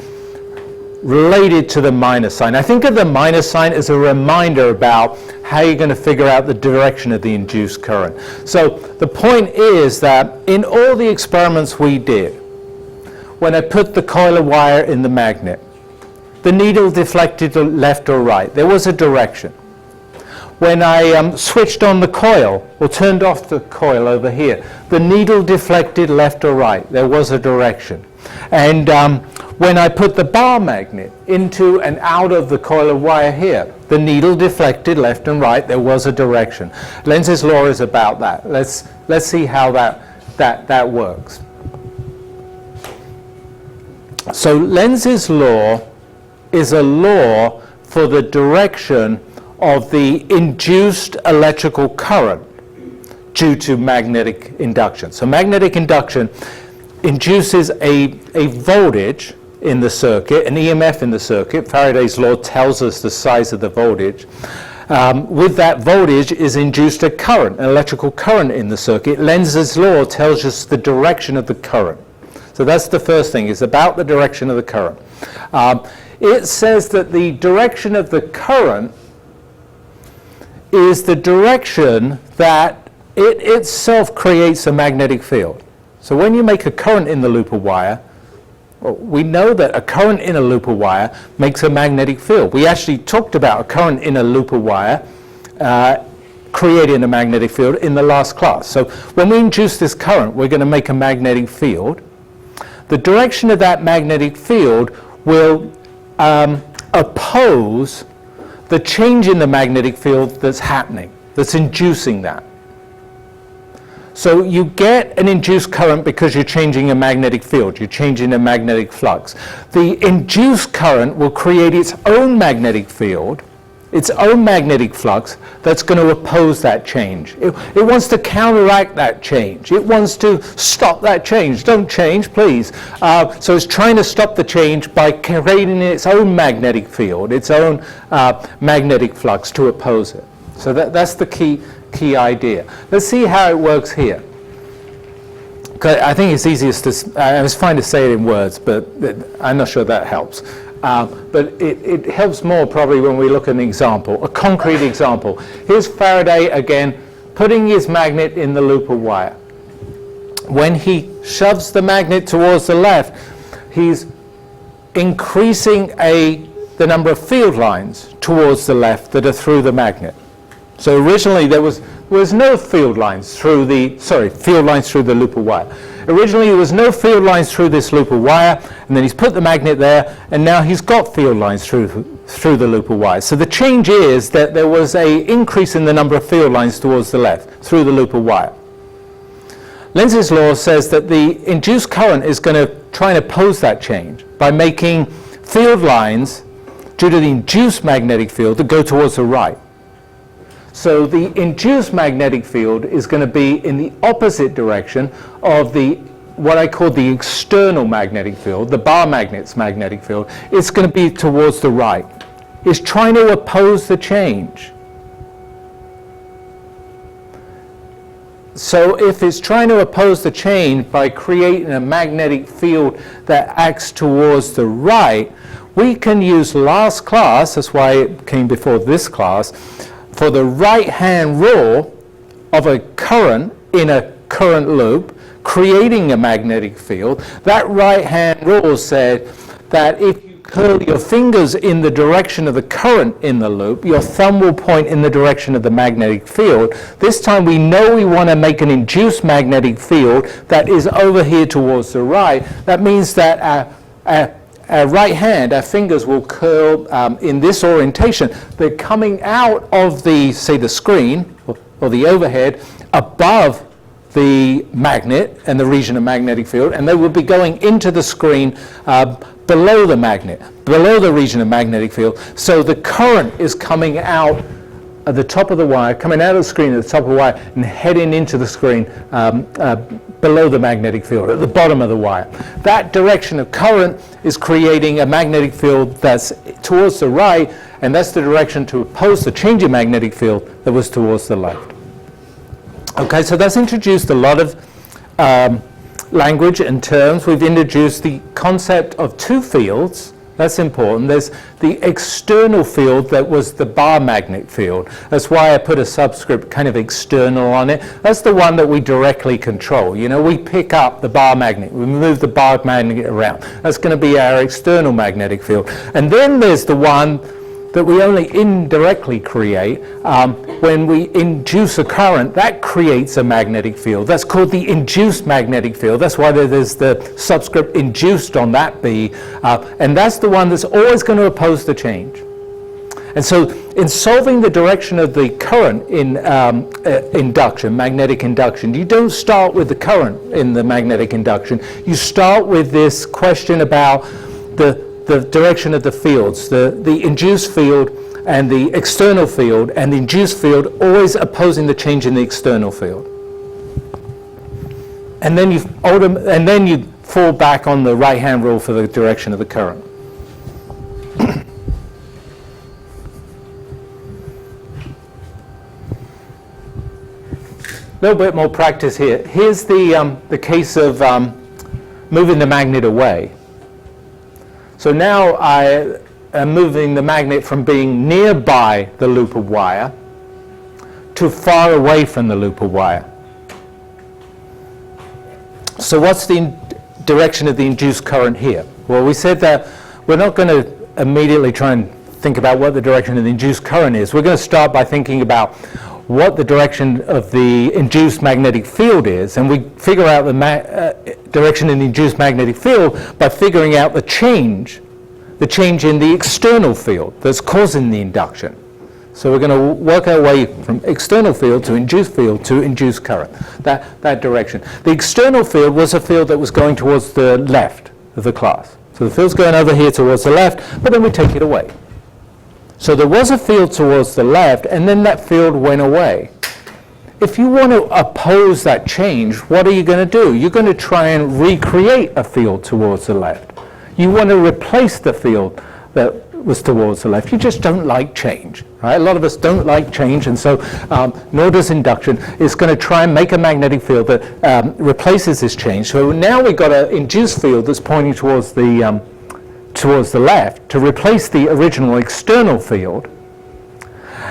related to the minus sign. I think of the minus sign as a reminder about how you're going to figure out the direction of the induced current. So the point is that in all the experiments we did, when I put the coil of wire in the magnet, the needle deflected to left or right. There was a direction. When I switched on the coil, or turned off the coil over here, the needle deflected left or right. There was a direction. And when I put the bar magnet into and out of the coil of wire here, the needle deflected left and right. There was a direction. Lenz's law is about that. Let's see how that works. So Lenz's law is a law for the direction of the induced electrical current due to magnetic induction. So magnetic induction induces a voltage in the circuit, an EMF in the circuit. Faraday's law tells us the size of the voltage. With that voltage is induced a current, an electrical current in the circuit. Lenz's law tells us the direction of the current. So that's the first thing, it's about the direction of the current. It says that the direction of the current is the direction that it itself creates a magnetic field. So when you make a current in the loop of wire, we know that a current in a loop of wire makes a magnetic field. We actually talked about a current in a loop of wire creating a magnetic field in the last class. So when we induce this current, we're going to make a magnetic field. The direction of that magnetic field will oppose the change in the magnetic field that's happening, that's inducing that. So you get an induced current because you're changing a magnetic field, you're changing a magnetic flux. The induced current will create its own magnetic field, its own magnetic flux that's going to oppose that change. It wants to counteract that change. It wants to stop that change. Don't change, please. So it's trying to stop the change by creating its own magnetic field, its own magnetic flux to oppose it. So that's the key idea. Let's see how it works here. I think it's easiest to, it's fine to say it in words, but I'm not sure that helps. But it helps more probably when we look at an example, a concrete example. Here's Faraday again, putting his magnet in the loop of wire. When he shoves the magnet towards the left, he's increasing the number of field lines towards the left that are through the magnet. So originally there was no field lines through the loop of wire. Originally there was no field lines through this loop of wire, and then he's put the magnet there, and now he's got field lines through the loop of wire. So the change is that there was an increase in the number of field lines towards the left through the loop of wire. Lenz's law says that the induced current is going to try and oppose that change by making field lines due to the induced magnetic field that go towards the right. So the induced magnetic field is going to be in the opposite direction of what I call the external magnetic field, the bar magnet's magnetic field. It's going to be towards the right. It's trying to oppose the change. So if it's trying to oppose the change by creating a magnetic field that acts towards the right, we can use last class, that's why it came before this class, for the right-hand rule of a current in a current loop creating a magnetic field. That right-hand rule said that if you curl your fingers in the direction of the current in the loop, your thumb will point in the direction of the magnetic field. This time we know we want to make an induced magnetic field that is over here towards the right. That means that our right hand, our fingers will curl in this orientation. They're coming out of the, say, the screen or the overhead above the magnet and the region of magnetic field, and they will be going into the screen below the magnet, below the region of magnetic field. So the current is coming out at the top of the wire, coming out of the screen at the top of the wire and heading into the screen below the magnetic field, at the bottom of the wire. That direction of current is creating a magnetic field that's towards the right, and that's the direction to oppose the change in magnetic field that was towards the left. Okay, so that's introduced a lot of language and terms. We've introduced the concept of two fields. That's important. There's the external field that was the bar magnet field. That's why I put a subscript kind of external on it. That's the one that we directly control. You know, we pick up the bar magnet, we move the bar magnet around. That's going to be our external magnetic field. And then there's the one that we only indirectly create when we induce a current. That creates a magnetic field. That's called the induced magnetic field. That's why there's the subscript induced on that B, and that's the one that's always going to oppose the change. And so in solving the direction of the current in induction, magnetic induction, you don't start with the current in the magnetic induction. You start with this question about the direction of the fields, the induced field and the external field, and the induced field always opposing the change in the external field. And then you fall back on the right-hand rule for the direction of the current. A little bit more practice here. Here's the case of moving the magnet away. So now I am moving the magnet from being nearby the loop of wire to far away from the loop of wire. So what's the direction of the induced current here? Well, we said that we're not going to immediately try and think about what the direction of the induced current is. We're going to start by thinking about what the direction of the induced magnetic field is, and we figure out the direction in the induced magnetic field by figuring out the change in the external field that's causing the induction. So we're going to work our way from external field to induced current, that direction. The external field was a field that was going towards the left of the class. So the field's going over here towards the left, but then we take it away. So there was a field towards the left, and then that field went away. If you want to oppose that change, what are you going to do? You're going to try and recreate a field towards the left. You want to replace the field that was towards the left. You just don't like change, right? A lot of us don't like change, and so nor does induction. It's going to try and make a magnetic field that replaces this change. So now we've got an induced field that's pointing towards the left to replace the original external field.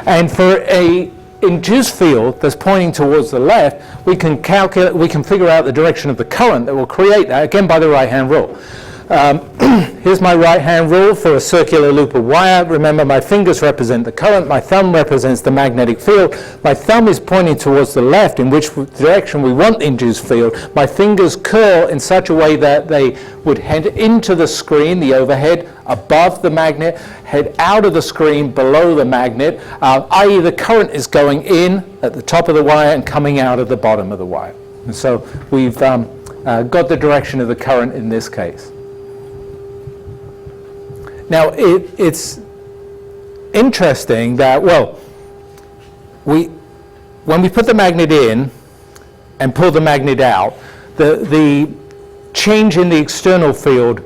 And for a induced field that's pointing towards the left, we can figure out the direction of the current that will create that, again by the right-hand rule. Here's my right-hand rule for a circular loop of wire. Remember, my fingers represent the current, my thumb represents the magnetic field. My thumb is pointing towards the left, in which direction we want the induced field. My fingers curl in such a way that they would head into the screen, the overhead, above the magnet, head out of the screen, below the magnet, i.e. the current is going in at the top of the wire and coming out of the bottom of the wire. And so we've got the direction of the current in this case. Now, it's interesting that, well, when we put the magnet in and pull the magnet out, the change in the external field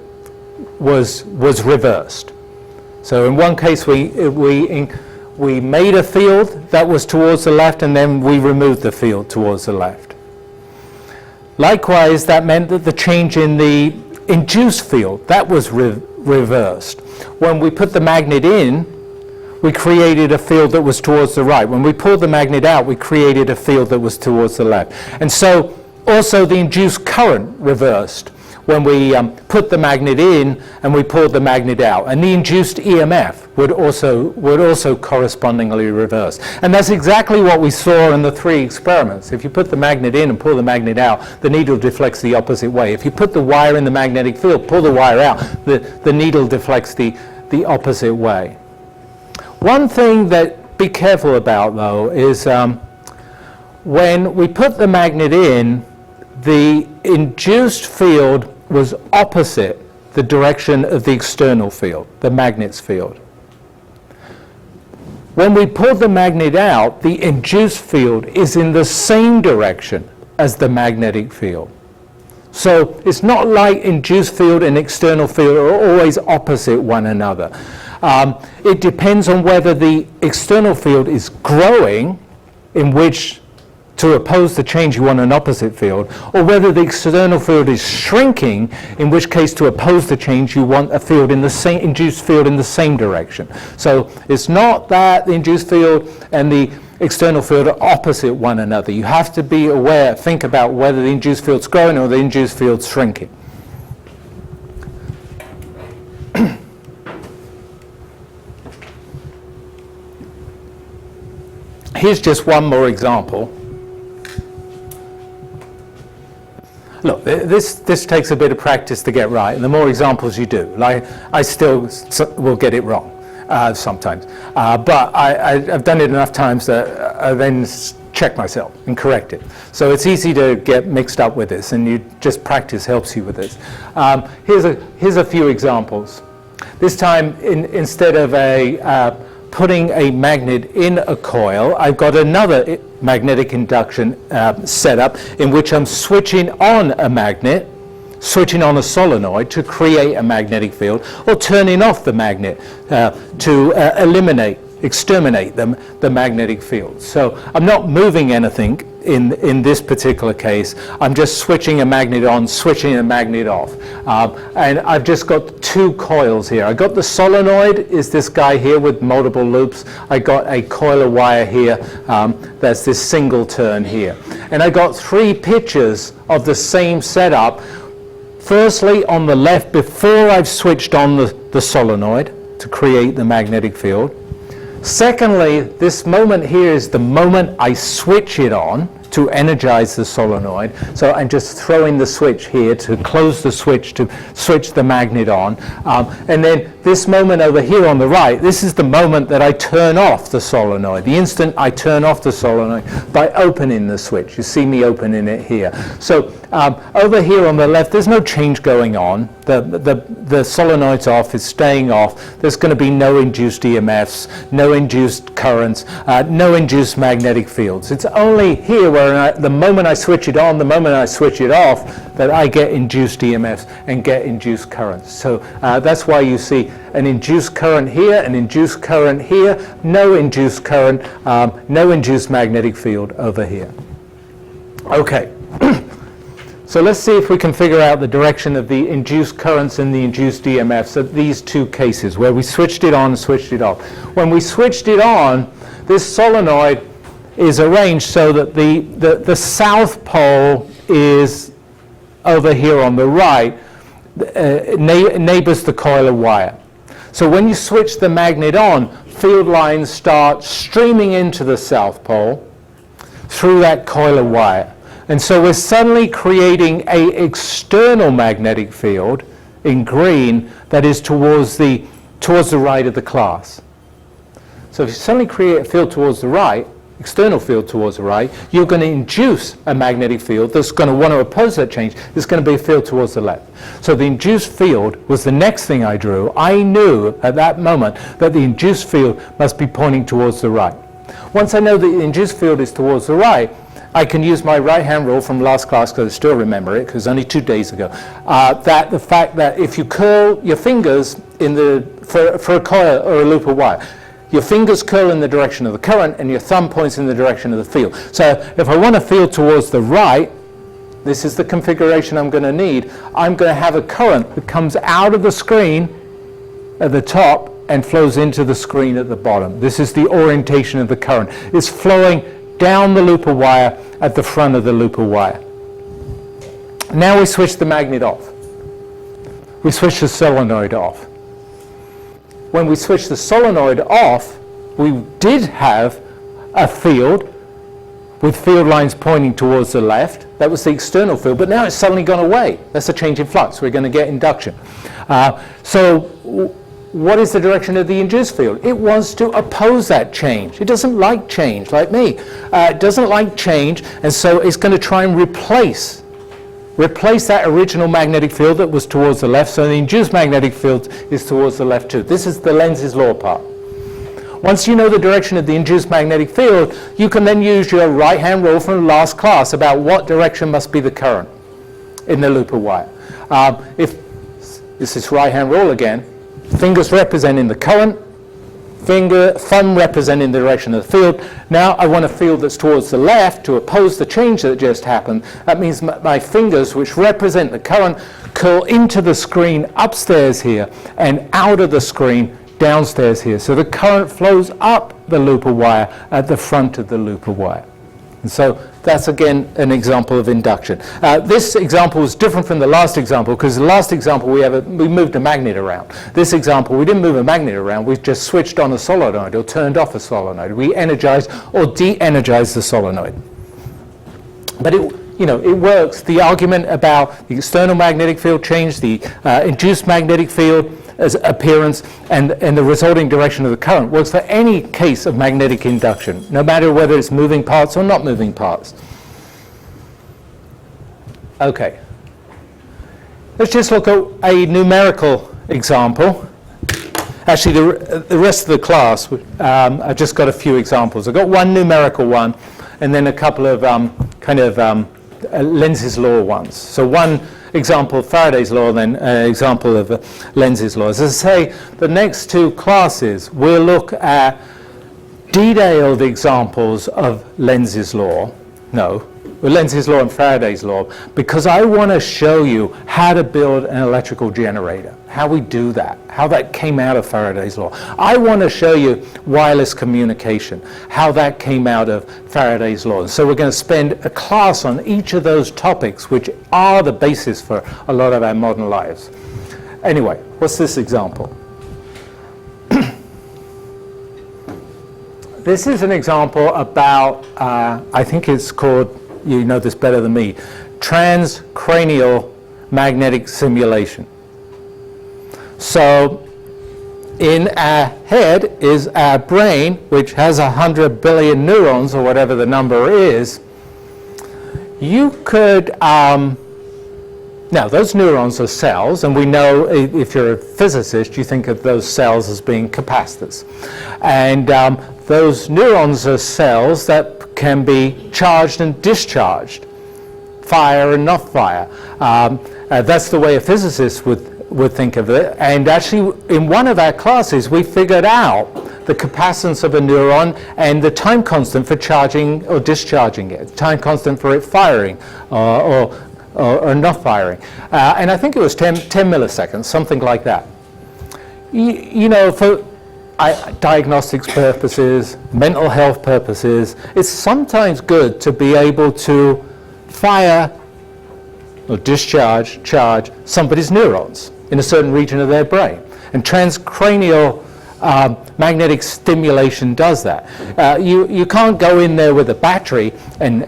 was reversed. So in one case, we made a field that was towards the left, and then we removed the field towards the left. Likewise, that meant that the change in the induced field, that was reversed. When we put the magnet in, we created a field that was towards the right. When we pulled the magnet out, we created a field that was towards the left. And so also the induced current reversed when we put the magnet in and we pulled the magnet out, and the induced EMF would also correspondingly reverse. And that's exactly what we saw in the 3 experiments. If you put the magnet in and pull the magnet out, the needle deflects the opposite way. If you put the wire in the magnetic field, pull the wire out, the needle deflects the opposite way. One thing that be careful about, though, is when we put the magnet in, the induced field was opposite the direction of the external field, the magnet's field. When we pull the magnet out, the induced field is in the same direction as the magnetic field. So it's not like induced field and external field are always opposite one another. It depends on whether the external field is growing, in which to oppose the change you want an opposite field, or whether the external field is shrinking, in which case to oppose the change you want a field in the same induced field in the same direction. So it's not that the induced field and the external field are opposite one another. You have to be aware, think about whether the induced field's growing or the induced field's shrinking. Here's just one more example. Look, this takes a bit of practice to get right, and the more examples you do, like I still will get it wrong sometimes, but I've done it enough times that I then check myself and correct it. So it's easy to get mixed up with this, and you just practice helps you with this. Here's a few examples. This time, instead of putting a magnet in a coil, I've got another magnetic induction setup in which I'm switching on a magnet, switching on a solenoid to create a magnetic field, or turning off the magnet to exterminate the magnetic field. So I'm not moving anything in this particular case. I'm just switching a magnet on, switching a magnet off. And I've just got 2 coils here. I got the solenoid is this guy here with multiple loops. I got a coil of wire here. That's this single turn here. And I got 3 pictures of the same setup. Firstly, on the left, before I've switched on the solenoid to create the magnetic field. Secondly, this moment here is the moment I switch it on to energize the solenoid. So I'm just throwing the switch here to close the switch to switch the magnet on. And then this moment over here on the right, this is the moment that I turn off the solenoid. The instant I turn off the solenoid by opening the switch. You see me opening it here. So over here on the left, there's no change going on. The solenoid's off, it's staying off. There's going to be no induced EMFs, no induced currents, no induced magnetic fields. It's only here where the moment I switch it on, the moment I switch it off, that I get induced EMFs and get induced currents. So that's why you see an induced current here, an induced current here, no induced current, no induced magnetic field over here. Okay. So let's see if we can figure out the direction of the induced currents and the induced EMFs at these 2 cases where we switched it on and switched it off. When we switched it on, this solenoid is arranged so that the south pole is over here on the right, neighbors the coil of wire. So when you switch the magnet on, field lines start streaming into the south pole through that coil of wire. And so we're suddenly creating an external magnetic field in green that is towards the right of the class. So if you suddenly create a field towards the right, external field towards the right, you're going to induce a magnetic field that's going to want to oppose that change. There's going to be a field towards the left. So the induced field was the next thing I drew. I knew at that moment that the induced field must be pointing towards the right. Once I know that the induced field is towards the right, I can use my right-hand rule from last class, because I still remember it, because only 2 days ago, that the fact that if you curl your fingers for a coil or a loop of wire, your fingers curl in the direction of the current and your thumb points in the direction of the field. So if I want a field towards the right, this is the configuration I'm going to need. I'm going to have a current that comes out of the screen at the top and flows into the screen at the bottom. This is the orientation of the current. It's flowing down the loop of wire at the front of the loop of wire. Now we switch the magnet off. We switch the solenoid off. When we switch the solenoid off, we did have a field with field lines pointing towards the left. That was the external field, but now it's suddenly gone away. That's a change in flux. We're going to get induction. So what is the direction of the induced field? It wants to oppose that change. It doesn't like change, like me. It doesn't like change, and so it's going to try and replace that original magnetic field that was towards the left, so the induced magnetic field is towards the left too. This is the Lenz's law part. Once you know the direction of the induced magnetic field, you can then use your right-hand rule from last class about what direction must be the current in the loop of wire. If this is right-hand rule again, fingers representing the current, thumb representing the direction of the field. Now I want a field that's towards the left to oppose the change that just happened. That means my fingers, which represent the current, curl into the screen upstairs here and out of the screen downstairs here. So the current flows up the loop of wire at the front of the loop of wire. And so that's again an example of induction. This example is different from the last example because the last example we moved a magnet around. This example we didn't move a magnet around, we just switched on a solenoid or turned off a solenoid. We energized or de-energized the solenoid. But it works. The argument about the external magnetic field change, the induced magnetic field as appearance, and the resulting direction of the current works for any case of magnetic induction, no matter whether it's moving parts or not moving parts. Okay. Let's just look at a numerical example. Actually, the rest of the class, I've just got a few examples. I've got one numerical one, and then a couple of Lenz's law ones. So one example of Faraday's law, then an example of Lenz's law. As I say, the next two classes we'll look at detailed examples of Lenz's law. Lenz's law and Faraday's law, because I want to show you how to build an electrical generator, how we do that, how that came out of Faraday's law. I want to show you wireless communication, how that came out of Faraday's law. So we're going to spend a class on each of those topics, which are the basis for a lot of our modern lives. Anyway, what's this example? This is an example about, I think it's called, you know this better than me, transcranial magnetic simulation. So in our head is our brain, which has 100 billion neurons, or whatever the number is. You could, now those neurons are cells, and we know if you're a physicist, you think of those cells as being capacitors. And those neurons are cells that can be charged and discharged, fire and not fire. That's the way a physicist would think of it. And actually, in one of our classes, we figured out the capacitance of a neuron and the time constant for charging or discharging it, time constant for it firing or not firing. And I think it was 10 milliseconds, something like that. You know, for diagnostics purposes, mental health purposes, it's sometimes good to be able to fire or discharge, charge somebody's neurons in a certain region of their brain. And transcranial magnetic stimulation does that. You can't go in there with a battery and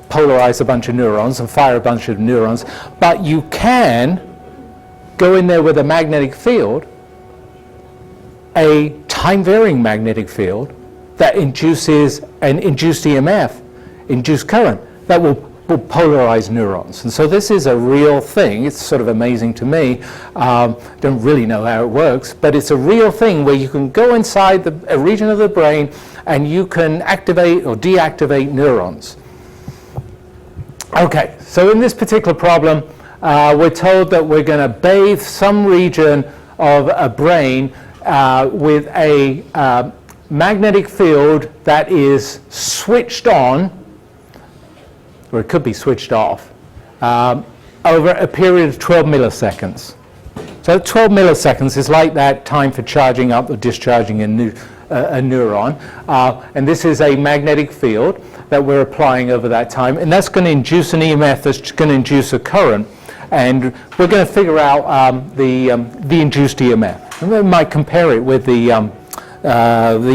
polarize a bunch of neurons and fire a bunch of neurons, but you can go in there with a magnetic field, a time-varying magnetic field that induces an induced EMF, induced current, that will polarize neurons. And so this is a real thing. It's sort of amazing to me. Don't really know how it works, but it's a real thing where you can go inside a region of the brain and you can activate or deactivate neurons. Okay, so in this particular problem, we're told that we're going to bathe some region of a brain with a magnetic field that is switched on, or it could be switched off, over a period of 12 milliseconds. So 12 milliseconds is like that time for charging up or discharging a neuron. And this is a magnetic field that we're applying over that time, and that's going to induce an EMF that's going to induce a current, and we're going to figure out the induced EMF. And we might compare it with the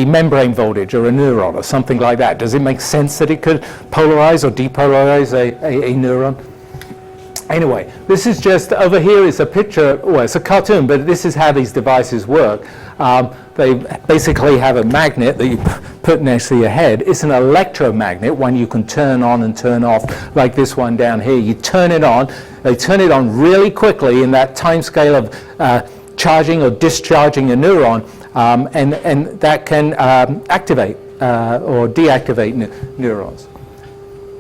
membrane voltage or a neuron or something like that. Does it make sense that it could polarize or depolarize a neuron? Anyway, this is just, over here is a picture, well, it's a cartoon, but this is how these devices work. They basically have a magnet that you put next to your head. It's an electromagnet, one you can turn on and turn off, like this one down here. You turn it on, they turn it on really quickly in that time scale of charging or discharging a neuron, and that can activate or deactivate neurons.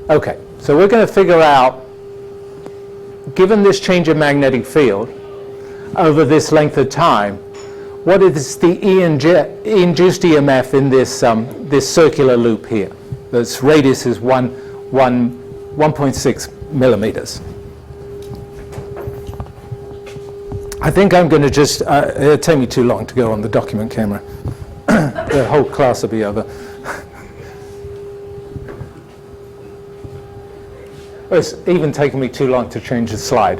Okay, so we're going to figure out, given this change in magnetic field over this length of time, what is the induced EMF in this this circular loop here? This radius is 1.6 millimeters. I think I'm going to just, it'll take me too long to go on the document camera. The whole class will be over. It's even taken me too long to change the slide.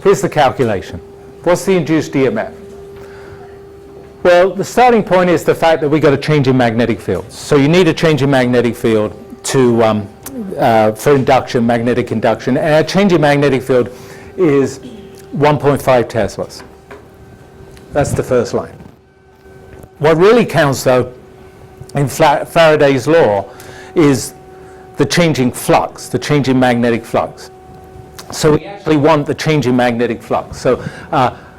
Here's the calculation. What's the induced EMF? Well, the starting point is the fact that we've got a change in magnetic field. So you need a change in magnetic field to, for induction, magnetic induction. And a change in magnetic field is 1.5 Teslas. That's the first line. What really counts, though, in Faraday's law is the changing flux, the change in magnetic flux. So we actually want the change in magnetic flux. So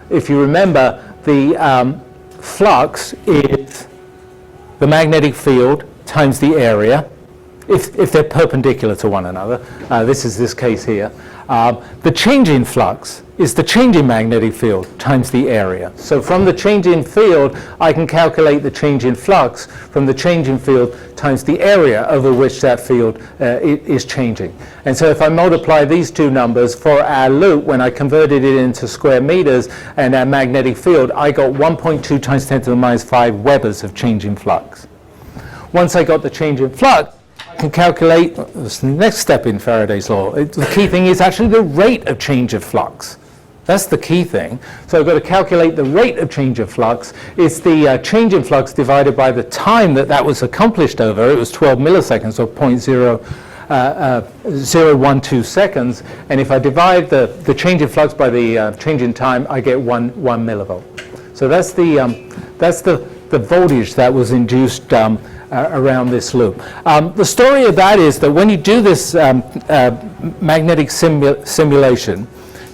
if you remember, the flux is the magnetic field times the area, if they're perpendicular to one another. This is this case here. The change in flux is the change in magnetic field times the area. So from the change in field, I can calculate the change in flux from the change in field times the area over which that field is changing. And so if I multiply these two numbers for our loop, when I converted it into square meters and our magnetic field, I got 1.2 times 10 to the minus 5 Webers of change in flux. Once I got the change in flux, I can calculate the next step in Faraday's law. The key thing is actually the rate of change of flux. That's the key thing. So I've got to calculate the rate of change of flux. It's the change in flux divided by the time that was accomplished over. It was 12 milliseconds, or 0.012 seconds. And if I divide the change in flux by the change in time, I get 1 millivolt. So that's the voltage that was induced around this loop. The story of that is that when you do this magnetic simulation,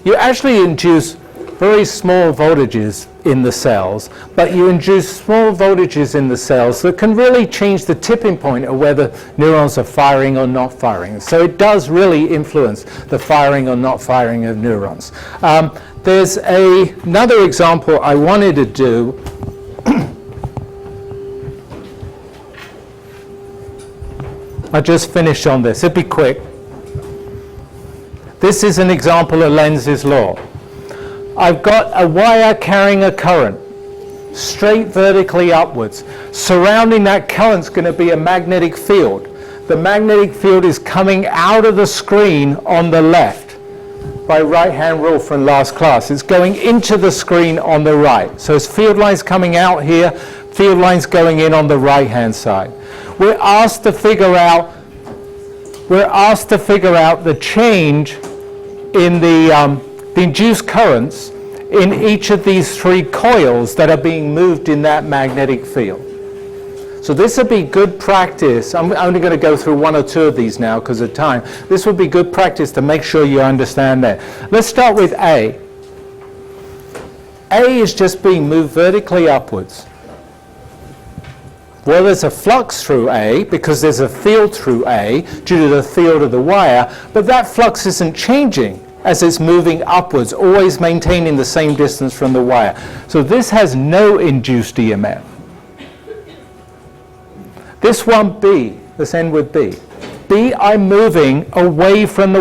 you actually induce very small voltages in the cells, but you induce small voltages in the cells that can really change the tipping point of whether neurons are firing or not firing. So it does really influence the firing or not firing of neurons. There's another example I wanted to do. I just finished on this. It'll be quick. This is an example of Lenz's law. I've got a wire carrying a current straight vertically upwards. Surrounding that current's going to be a magnetic field. The magnetic field is coming out of the screen on the left by right-hand rule from last class. It's going into the screen on the right. So it's field lines coming out here, field lines going in on the right-hand side. We're asked to figure out the change in the induced currents in each of these three coils that are being moved in that magnetic field. So this would be good practice. I'm only going to go through one or two of these now because of time. This would be good practice to make sure you understand that. Let's start with A. A is just being moved vertically upwards. Well, there's a flux through A because there's a field through A due to the field of the wire, but that flux isn't changing as it's moving upwards, always maintaining the same distance from the wire. So this has no induced EMF. This one, B, let's end with B. B, I'm moving away from the